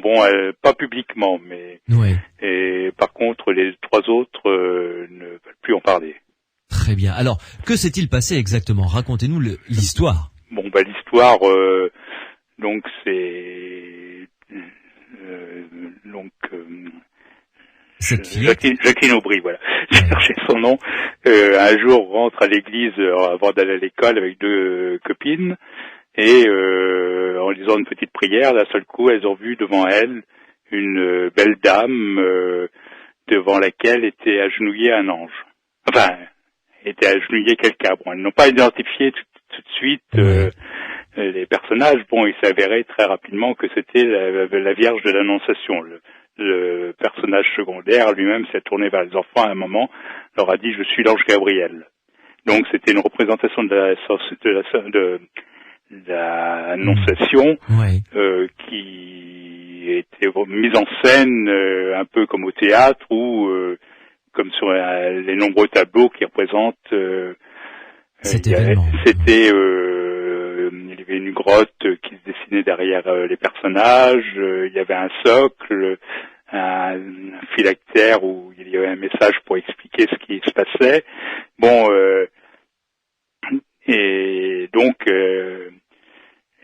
G: pas publiquement, mais et par contre les trois autres ne veulent plus en parler.
B: Très bien. Alors, que s'est-il passé exactement? Racontez-nous l'histoire.
G: L'histoire, donc c'est
B: cette fille,
G: Jacqueline Aubry, voilà. J'ai cherché son nom. Un jour rentre à l'église avant d'aller à l'école avec deux copines et en lisant une petite prière, d'un seul coup, elles ont vu devant elles une belle dame devant laquelle était agenouillé un ange. Enfin, était agenouillé quelqu'un. Elles n'ont pas identifié tout de suite les personnages. Il s'est avéré très rapidement que c'était la Vierge de l'Annonciation. Le personnage secondaire lui-même s'est tourné vers les enfants à un moment, leur a dit « Je suis l'ange Gabriel ». Donc c'était une représentation de l'Annonciation qui était mise en scène un peu comme au théâtre ou comme sur les nombreux tableaux qui représentent il y avait une grotte qui se dessinait derrière les personnages, il y avait un socle, un phylactère où il y avait un message pour expliquer ce qui se passait. Et donc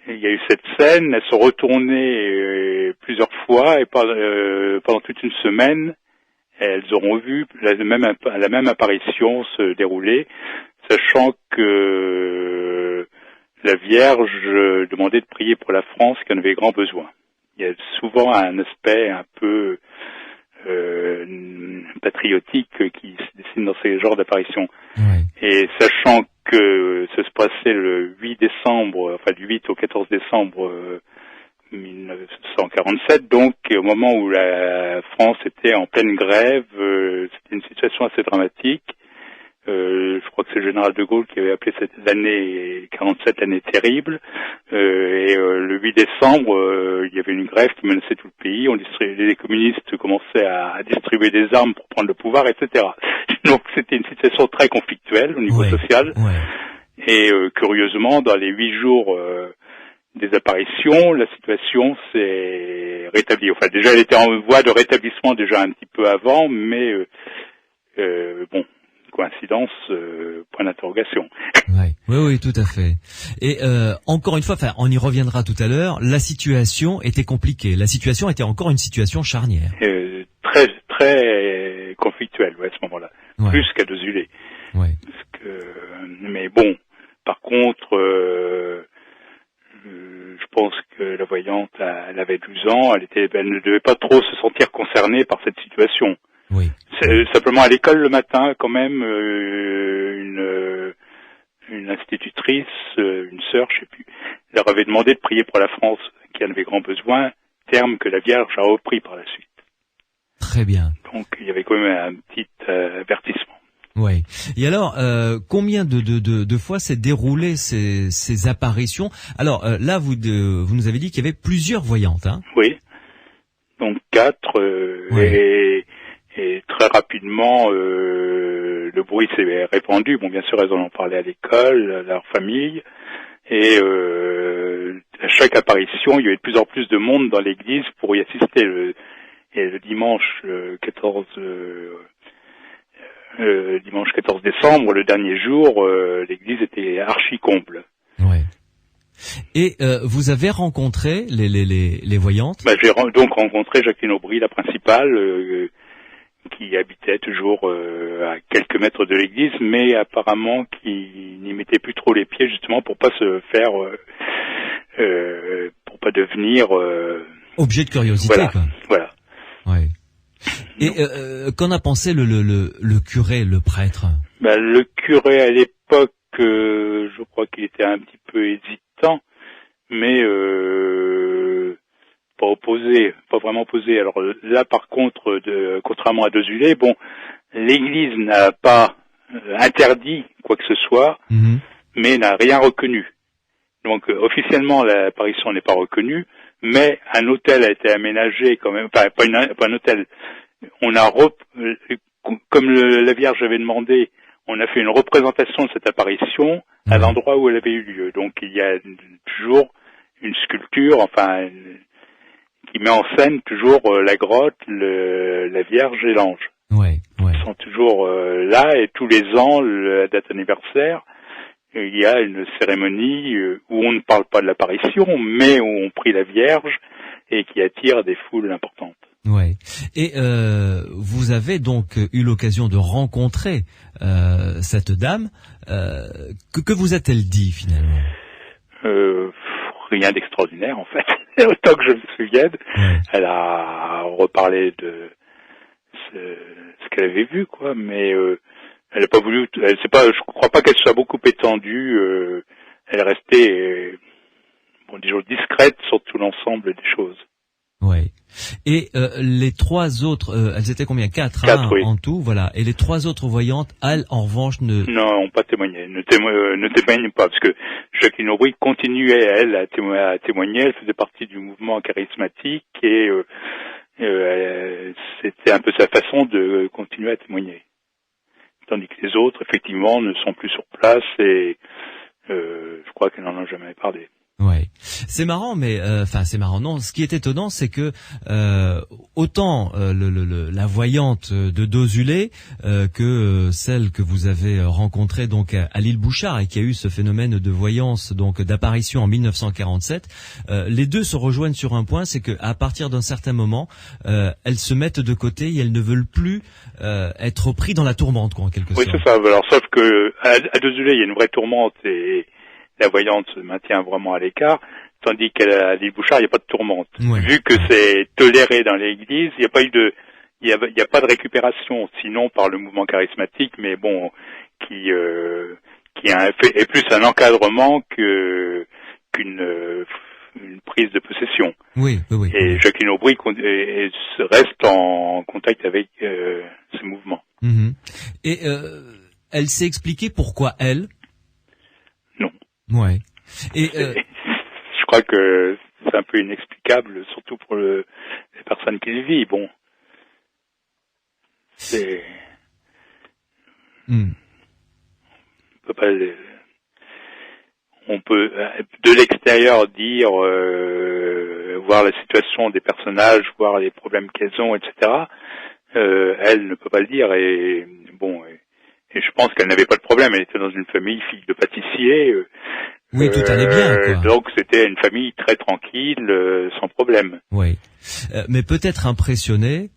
G: il y a eu cette scène, elles sont retournées plusieurs fois et pendant toute une semaine, elles auront vu la même apparition se dérouler, sachant que la Vierge demandait de prier pour la France qui en avait grand besoin. Il y a souvent un aspect un peu patriotique qui se dessine dans ces genres d'apparitions. Et sachant que ça se passait le 8 décembre, enfin du 8 au 14 décembre 1947, donc au moment où la France était en pleine grève, c'était une situation assez dramatique. Je crois que c'est le général de Gaulle qui avait appelé l'année 47 l'année terrible. Le 8 décembre, il y avait une grève qui menaçait tout le pays. Les communistes commençaient à distribuer des armes pour prendre le pouvoir, etc. Donc c'était une situation très conflictuelle au niveau social. Et curieusement, dans les 8 jours des apparitions, la situation s'est rétablie. Enfin, déjà, elle était en voie de rétablissement déjà un petit peu avant, mais coïncidence, point d'interrogation.
B: Oui, tout à fait. Et encore une fois, on y reviendra tout à l'heure, la situation était compliquée. La situation était encore une situation charnière.
G: Très, très conflictuelle, à ce moment-là. Plus qu'à Desulé. Mais par contre, je pense que la voyante, elle avait 12 ans, elle ne devait pas trop se sentir concernée par cette situation. C'est simplement à l'école le matin, quand même, une institutrice, une sœur, je sais plus, leur avait demandé de prier pour la France qui en avait grand besoin, terme que la Vierge a repris par la suite.
B: Très bien.
G: Donc il y avait quand même un petit avertissement.
B: Et alors, combien de fois s'est déroulé ces apparitions? Alors là, vous nous avez dit qu'il y avait plusieurs voyantes, hein?
G: Oui. Donc 4 et très rapidement, le bruit s'est répandu. Bien sûr, elles en ont parlé à l'école, à leur famille. Et à chaque apparition, il y avait de plus en plus de monde dans l'église pour y assister. Le dimanche 14 décembre, le dernier jour, l'église était archi comble.
B: Et vous avez rencontré les voyantes?
G: J'ai donc rencontré Jacqueline Aubry, la principale, qui habitait toujours à quelques mètres de l'église, mais apparemment qui n'y mettait plus trop les pieds justement pour pas se faire, pour pas devenir
B: objet de curiosité.
G: Voilà.
B: Et qu'en a pensé le curé, le prêtre?
G: Le curé à l'époque, je crois qu'il était un petit peu hésitant, mais pas vraiment opposé. Alors là, par contre, contrairement à Desulé, l'Église n'a pas interdit quoi que ce soit, mais n'a rien reconnu. Donc officiellement l'apparition n'est pas reconnue, mais un hôtel a été aménagé quand même, pas un hôtel. On a comme la Vierge avait demandé, on a fait une représentation de cette apparition à l'endroit où elle avait eu lieu. Donc il y a toujours une sculpture, qui met en scène toujours la grotte, la Vierge et l'ange. Ils sont toujours là, et tous les ans, la date anniversaire, il y a une cérémonie où on ne parle pas de l'apparition, mais où on prie la Vierge et qui attire des foules importantes.
B: Ouais. Et vous avez donc eu l'occasion de rencontrer cette dame. Que vous a-t-elle dit finalement?
G: Rien d'extraordinaire en fait. Autant que je me souvienne, elle a reparlé de ce qu'elle avait vu, quoi. Mais elle n'a pas voulu. Je crois pas qu'elle soit beaucoup étendue. Elle est restée, disons, discrète sur tout l'ensemble des choses.
B: Ouais. Et les trois autres, elles étaient combien? Quatre,
G: oui.
B: En tout, voilà. Et les trois autres voyantes, elles, en revanche,
G: n'ont pas témoigné. Ne témoignent pas, parce que Jacqueline Aubry continuait, elle, à témoigner. Elle faisait partie du mouvement charismatique et c'était un peu sa façon de continuer à témoigner. Tandis que les autres, effectivement, ne sont plus sur place et je crois qu'elles n'en ont jamais parlé.
B: Ouais, c'est marrant, mais c'est marrant. Non, ce qui est étonnant, c'est que autant la voyante de Dozulé que celle que vous avez rencontrée donc à l'île Bouchard et qui a eu ce phénomène de voyance, donc d'apparition en 1947, les deux se rejoignent sur un point, c'est que à partir d'un certain moment, elles se mettent de côté et elles ne veulent plus être pris dans la tourmente, quoi, en quelque sorte.
G: Oui, c'est ça. Alors, sauf que à Dozulé, il y a une vraie tourmente et la voyante se maintient vraiment à l'écart, tandis qu'à l'île Bouchard, il n'y a pas de tourmente.
B: Ouais.
G: Vu que c'est toléré dans l'Église, il n'y a pas eu il y a pas de récupération, sinon par le mouvement charismatique, mais bon, qui est plus un encadrement qu'une prise de possession.
B: Oui.
G: Et Jacqueline Aubry reste en contact avec ce mouvement.
B: Et elle s'est expliquée pourquoi elle?
G: Non.
B: Ouais. Et
G: je crois que c'est un peu inexplicable, surtout pour les personnes qui le vivent. Bon, c'est on peut de l'extérieur dire, voir la situation des personnages, voir les problèmes qu'elles ont, etc. Elle ne peut pas le dire et bon. Et je pense qu'elle n'avait pas de problème. Elle était dans une famille, fille de pâtissier.
B: Oui, tout allait bien, quoi.
G: Donc c'était une famille très tranquille, sans problème.
B: Oui, mais peut-être impressionné,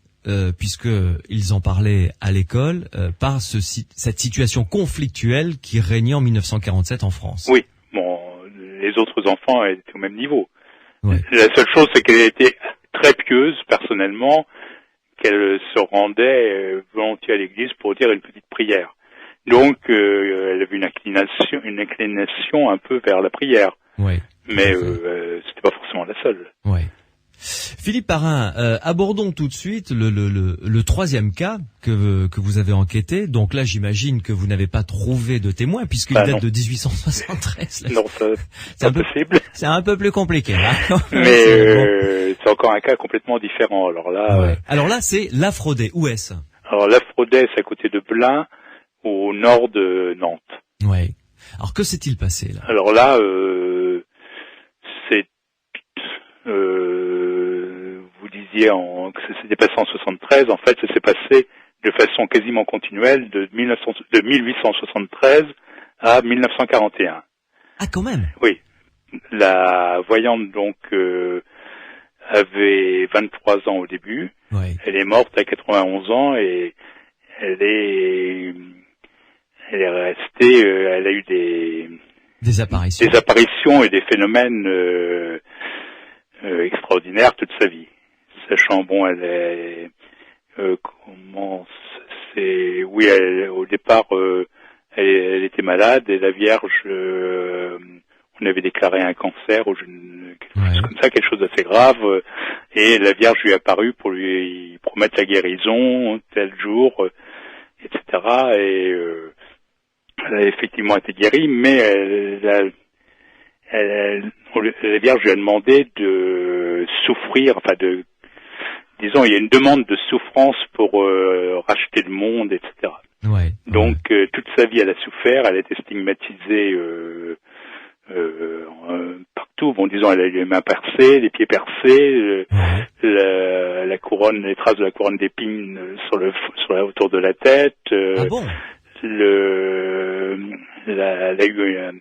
B: puisque ils en parlaient à l'école, par cette situation conflictuelle qui régnait en 1947 en France.
G: Oui, bon, les autres enfants étaient au même niveau.
B: Ouais.
G: La seule chose, c'est qu'elle était très pieuse, personnellement, qu'elle se rendait volontiers à l'église pour dire une petite prière. Donc, elle avait une inclination un peu vers la prière.
B: Ouais.
G: Mais c'était pas forcément la seule.
B: Ouais. Philippe Parrain, abordons tout de suite le troisième cas que vous avez enquêté. Donc là, j'imagine que vous n'avez pas trouvé de témoins puisqu'il date de 1873.
G: Non, c'est impossible.
B: C'est un peu plus compliqué. Hein.
G: Mais c'est encore un cas complètement différent. Alors là,
B: c'est Lafrodet. Où est-ce?
G: Alors Lafrodet, c'est à côté de Blain, au nord de Nantes.
B: Ouais. Alors que s'est-il passé là?
G: Alors là, vous disiez que ça s'était passé en 73. En fait, ça s'est passé de façon quasiment continuelle de 1873 à 1941.
B: Ah, quand même.
G: Oui. La voyante donc avait 23 ans au début.
B: Ouais.
G: Elle est morte à 91 ans et elle est restée. Elle a eu
B: des
G: apparitions et des phénomènes extraordinaires toute sa vie. Sachant, bon, elle est au départ, elle était malade et la Vierge, on avait déclaré un cancer ou quelque chose d'assez grave, et la Vierge lui est apparue pour lui promettre la guérison tel jour, etc. Et elle a effectivement été guérie, mais la Vierge lui a demandé de souffrir, enfin disons, il y a une demande de souffrance pour racheter le monde, etc.
B: Ouais.
G: Donc toute sa vie, elle a souffert, elle a été stigmatisée partout. Bon, disons, elle a eu les mains percées, les pieds percés, la couronne, les traces de la couronne d'épines autour de la tête.
B: Ah bon?
G: Elle a eu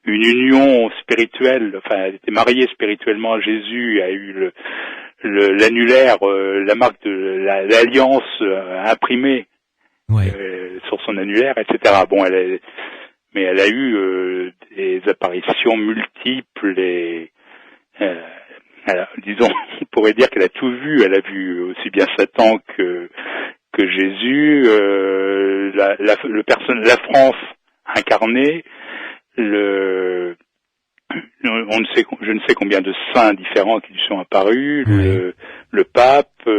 G: une union spirituelle, enfin, elle était mariée spirituellement à Jésus, a eu l'annulaire, la marque de l'alliance imprimée sur son annulaire, etc. Bon, mais elle a eu des apparitions multiples et disons, on pourrait dire qu'elle a tout vu. Elle a vu aussi bien Satan que Jésus, la France incarnée, je ne sais combien de saints différents qui lui sont apparus, le pape,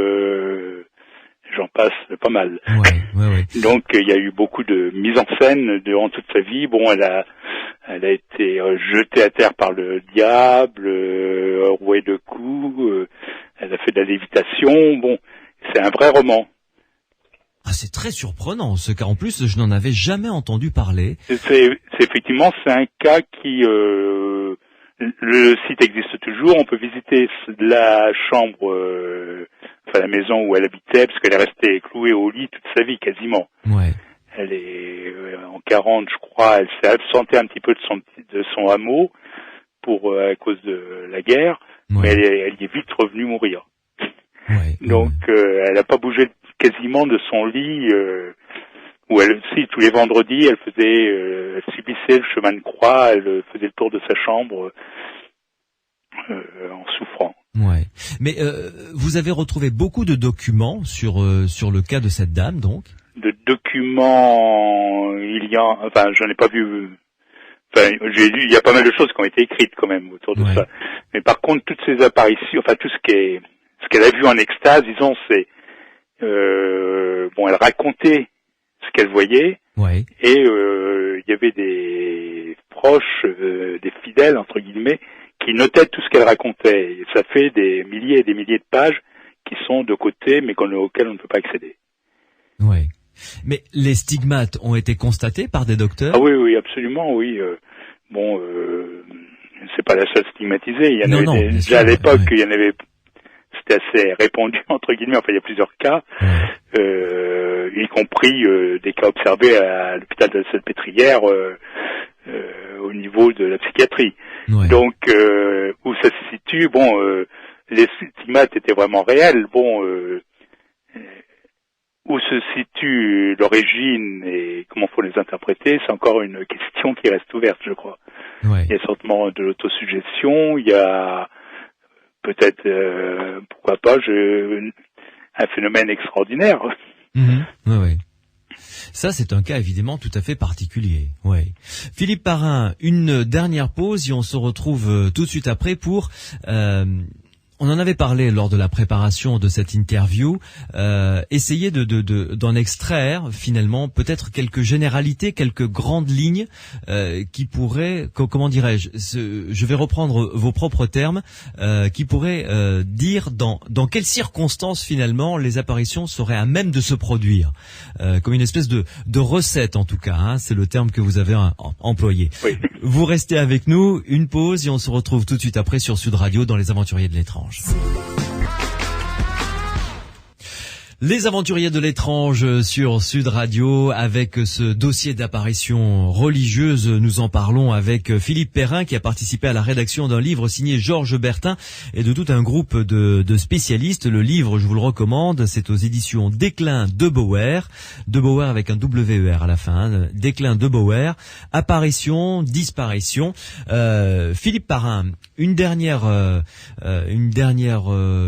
G: j'en passe pas mal.
B: Ouais.
G: Donc il y a eu beaucoup de mise en scène durant toute sa vie. Bon, elle a été jetée à terre par le diable, rouée de coups, elle a fait de la lévitation. Bon, c'est un vrai roman.
B: Ah, c'est très surprenant ce cas. En plus, je n'en avais jamais entendu parler.
G: C'est effectivement, c'est un cas qui le site existe toujours. On peut visiter la chambre, enfin la maison où elle habitait, parce qu'elle est restée clouée au lit toute sa vie quasiment.
B: Ouais.
G: Elle est en 40, je crois. Elle s'est absentée un petit peu de son hameau à cause de la guerre, mais elle y est vite revenue mourir. Donc elle n'a pas bougé quasiment de son lit, où elle aussi tous les vendredis elle subissait le chemin de croix, elle faisait le tour de sa chambre en souffrant.
B: Ouais. Mais vous avez retrouvé beaucoup de documents sur le cas de cette dame, donc.
G: De documents, j'en ai pas vu. Enfin, j'ai lu, il y a pas mal de choses qui ont été écrites quand même autour de ça. Mais par contre, toutes ces apparitions, enfin tout ce qu'elle a vu en extase, disons, c'est elle racontait ce qu'elle voyait, et il y avait des proches, des fidèles entre guillemets, qui notaient tout ce qu'elle racontait. Et ça fait des milliers et des milliers de pages qui sont de côté, mais auxquelles on ne peut pas accéder.
B: Ouais. Mais les stigmates ont été constatés par des docteurs?
G: Ah oui, absolument, oui. C'est pas la seule stigmatisée. Il y en avait déjà à l'époque, il y en avait. C'était assez répandu entre guillemets. Enfin, il y a plusieurs cas, y compris des cas observés à l'hôpital de la Salpêtrière au niveau de la psychiatrie. Donc, où ça se situe? Les stigmates étaient vraiment réels. Où se situe l'origine et comment faut les interpréter, c'est encore une question qui reste ouverte, je crois. Il y a certainement de l'autosuggestion, il y a peut-être, pourquoi pas, un phénomène extraordinaire.
B: Ça, c'est un cas évidemment tout à fait particulier. Philippe Parrain, une dernière pause et on se retrouve tout de suite après pour... on en avait parlé lors de la préparation de cette interview, essayer d'en extraire finalement peut-être quelques généralités, quelques grandes lignes qui pourraient, comment dirais-je, je vais reprendre vos propres termes, qui pourraient dire dans quelles circonstances finalement les apparitions seraient à même de se produire, comme une espèce de recette en tout cas, hein, c'est le terme que vous avez employé. Vous restez avec nous, une pause et on se retrouve tout de suite après sur Sud Radio dans Les Aventuriers de l'étrange. Les Aventuriers de l'étrange sur Sud Radio avec ce dossier d'apparition religieuse. Nous en parlons avec Philippe Perrin qui a participé à la rédaction d'un livre signé Georges Bertin et de tout un groupe de spécialistes. Le livre, je vous le recommande, c'est aux éditions Déclin de Bauer. De Bauer avec un W-E-R à la fin. Hein. Déclin de Bauer. Apparition, disparition. Philippe Parrain, une dernière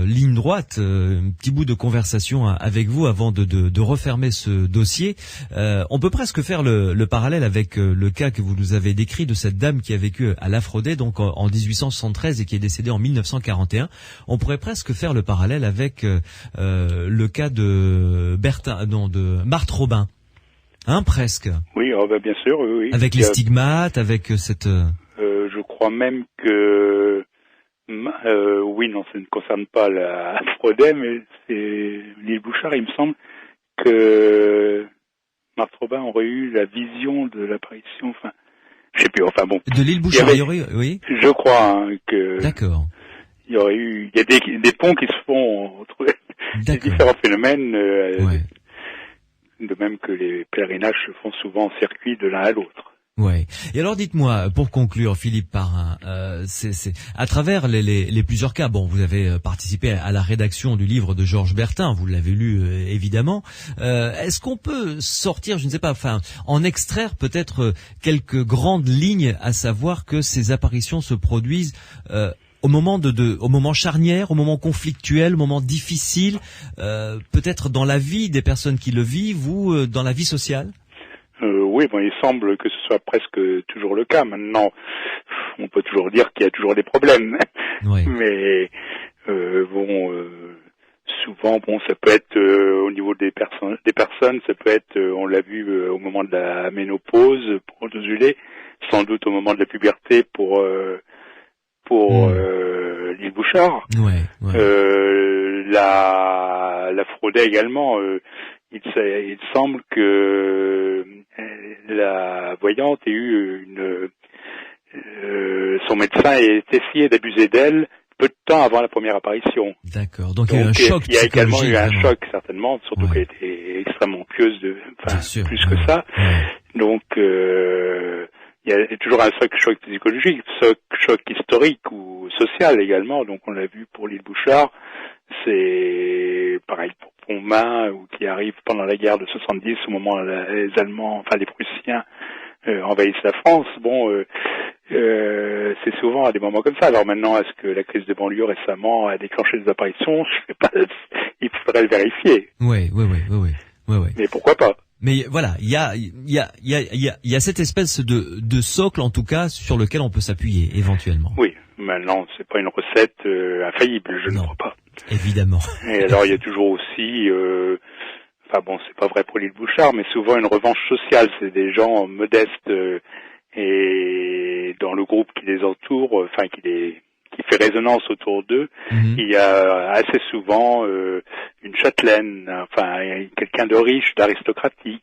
B: ligne droite, un petit bout de conversation avec vous avant de refermer ce dossier. On peut presque faire le parallèle avec le cas que vous nous avez décrit de cette dame qui a vécu à Lafrodet, donc en 1873 et qui est décédée en 1941. On pourrait presque faire le parallèle avec le cas de Marthe Robin. Hein, presque.
G: Oui, bien sûr, oui.
B: Avec les stigmates, avec cette...
G: je crois même que... oui, non, ça ne concerne pas la Frodey, mais c'est l'île Bouchard, il me semble que Marthe Robin aurait eu la vision de l'apparition, enfin, je sais plus, enfin bon.
B: De l'île Bouchard, il y aurait, oui.
G: Je crois que...
B: D'accord.
G: Il y aurait eu, il y a des ponts qui se font entre les différents phénomènes, de même que les pèlerinages se font souvent en circuit de l'un à l'autre.
B: Ouais. Et alors dites-moi, pour conclure, Philippe Parrain, c'est à travers les plusieurs cas. Bon, vous avez participé à la rédaction du livre de Georges Bertin, vous l'avez lu évidemment. Est-ce qu'on peut sortir, je ne sais pas, enfin, en extraire peut-être quelques grandes lignes, à savoir que ces apparitions se produisent au moment charnière, au moment conflictuel, au moment difficile, peut-être dans la vie des personnes qui le vivent ou dans la vie sociale?
G: Oui, il semble que ce soit presque toujours le cas. Maintenant, on peut toujours dire qu'il y a toujours des problèmes, oui. Mais souvent, ça peut être au niveau des personnes, ça peut être, on l'a vu au moment de la ménopause pour l'osulé, sans doute au moment de la puberté pour l'île Bouchard.
B: Ouais.
G: La Frodey également. Il semble que la voyante ait eu son médecin ait essayé d'abuser d'elle peu de temps avant la première apparition.
B: D'accord. Donc il y a eu un choc.
G: Il y a également eu un choc, certainement, surtout qu'elle était extrêmement pieuse plus que ça.
B: Ouais.
G: Donc il y a toujours un choc psychologique, choc historique ou social également. Donc on l'a vu pour l'île Bouchard. C'est pareil pour Pontmain, ou qui arrive pendant la guerre de 70, au moment où les Allemands, les Prussiens envahissent la France. C'est souvent à des moments comme ça. Alors maintenant, est-ce que la crise de banlieue récemment a déclenché des apparitions? Je sais pas. Il faudrait le vérifier.
B: Oui.
G: Mais pourquoi pas?
B: Mais voilà, il y a cette espèce de socle, en tout cas, sur lequel on peut s'appuyer éventuellement.
G: Oui. Maintenant, c'est pas une recette infaillible, je ne crois pas.
B: Évidemment.
G: Et alors, il y a toujours aussi, c'est pas vrai pour l'île Bouchard, mais souvent une revanche sociale. C'est des gens modestes et dans le groupe qui les entoure, qui fait résonance autour d'eux, il y a assez souvent une châtelaine, quelqu'un de riche, d'aristocratique,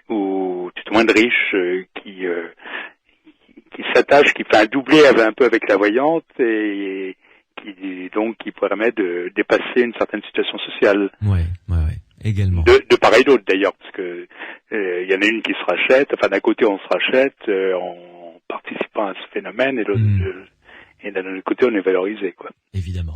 G: ou tout au moins de riche, qui s'attache, qui fait un doublé un peu avec la voyante et qui permet de dépasser une certaine situation sociale.
B: Ouais, également.
G: De part et d'autre d'ailleurs, parce que il y en a une qui se rachète, d'un côté on se rachète en participant à ce phénomène et d'un autre côté on est valorisé, quoi.
B: Évidemment.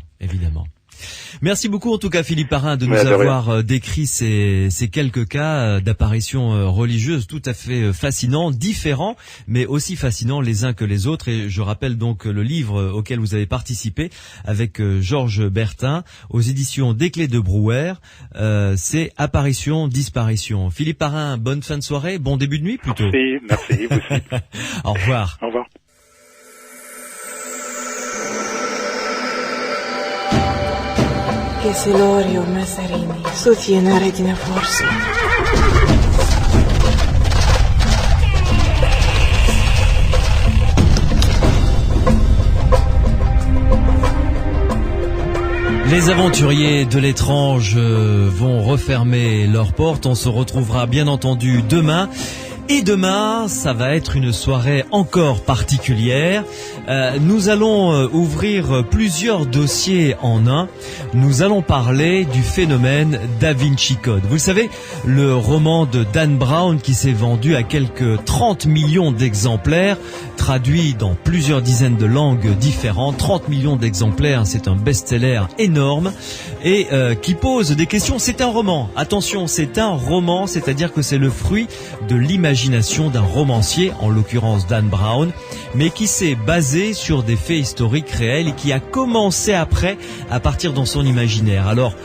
B: Merci beaucoup en tout cas Philippe Parrain de nous avoir décrit ces quelques cas d'apparitions religieuses tout à fait fascinants, différents, mais aussi fascinants les uns que les autres. Et je rappelle donc le livre auquel vous avez participé avec Georges Bertin aux éditions des Clés de Brouwer, c'est Apparition, Disparition. Philippe Parrain, bonne fin de soirée, bon début de nuit plutôt.
G: Merci, vous aussi.
B: Au revoir.
G: Au revoir.
A: Che se Lorio Massarini sostiene Regina Forza.
B: Les aventuriers de l'étrange vont refermer leurs portes. On se retrouvera bien entendu demain. Et demain, ça va être une soirée encore particulière. Nous allons ouvrir plusieurs dossiers en un. Nous allons parler du phénomène Da Vinci Code. Vous le savez, le roman de Dan Brown qui s'est vendu à quelques 30 millions d'exemplaires, traduit dans plusieurs dizaines de langues différentes. 30 millions d'exemplaires, c'est un best-seller énorme et qui pose des questions. C'est un roman. Attention, c'est un roman, c'est-à-dire que c'est le fruit de l'imagination d'un romancier, en l'occurrence Dan Brown, mais qui s'est basé sur des faits historiques réels et qui a commencé après à partir dans son imaginaire. Alors,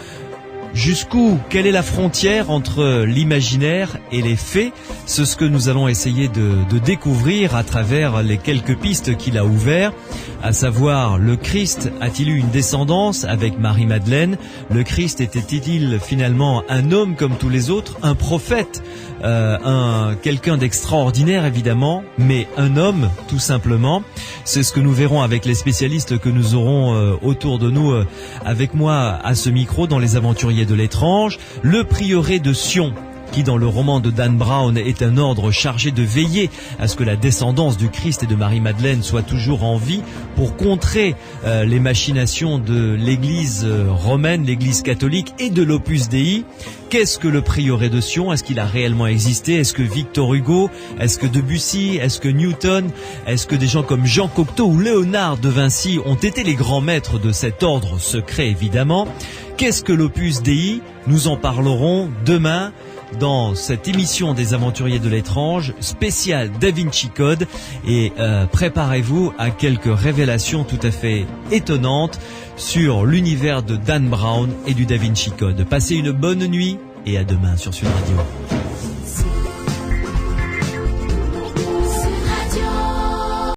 B: Jusqu'où? Quelle est la frontière entre l'imaginaire et les faits? C'est ce que nous allons essayer de découvrir à travers les quelques pistes qu'il a ouvertes, à savoir, le Christ a-t-il eu une descendance avec Marie-Madeleine? Le Christ était-il finalement un homme comme tous les autres, un prophète, quelqu'un d'extraordinaire évidemment, mais un homme tout simplement? C'est ce que nous verrons avec les spécialistes que nous aurons autour de nous, avec moi à ce micro dans les aventuriers de l'étrange. Le prieuré de Sion, qui dans le roman de Dan Brown est un ordre chargé de veiller à ce que la descendance du Christ et de Marie-Madeleine soit toujours en vie pour contrer les machinations de l'église romaine, l'église catholique et de l'Opus Dei. Qu'est-ce que le prieuré de Sion? Est-ce qu'il a réellement existé? Est-ce que Victor Hugo? Est-ce que Debussy? Est-ce que Newton? Est-ce que des gens comme Jean Cocteau ou Léonard de Vinci ont été les grands maîtres de cet ordre secret évidemment? Qu'est-ce que l'Opus Dei? Nous en parlerons demain dans cette émission des aventuriers de l'étrange, spéciale Da Vinci Code, et préparez-vous à quelques révélations tout à fait étonnantes sur l'univers de Dan Brown et du Da Vinci Code. Passez une bonne nuit et à demain sur Sud Radio.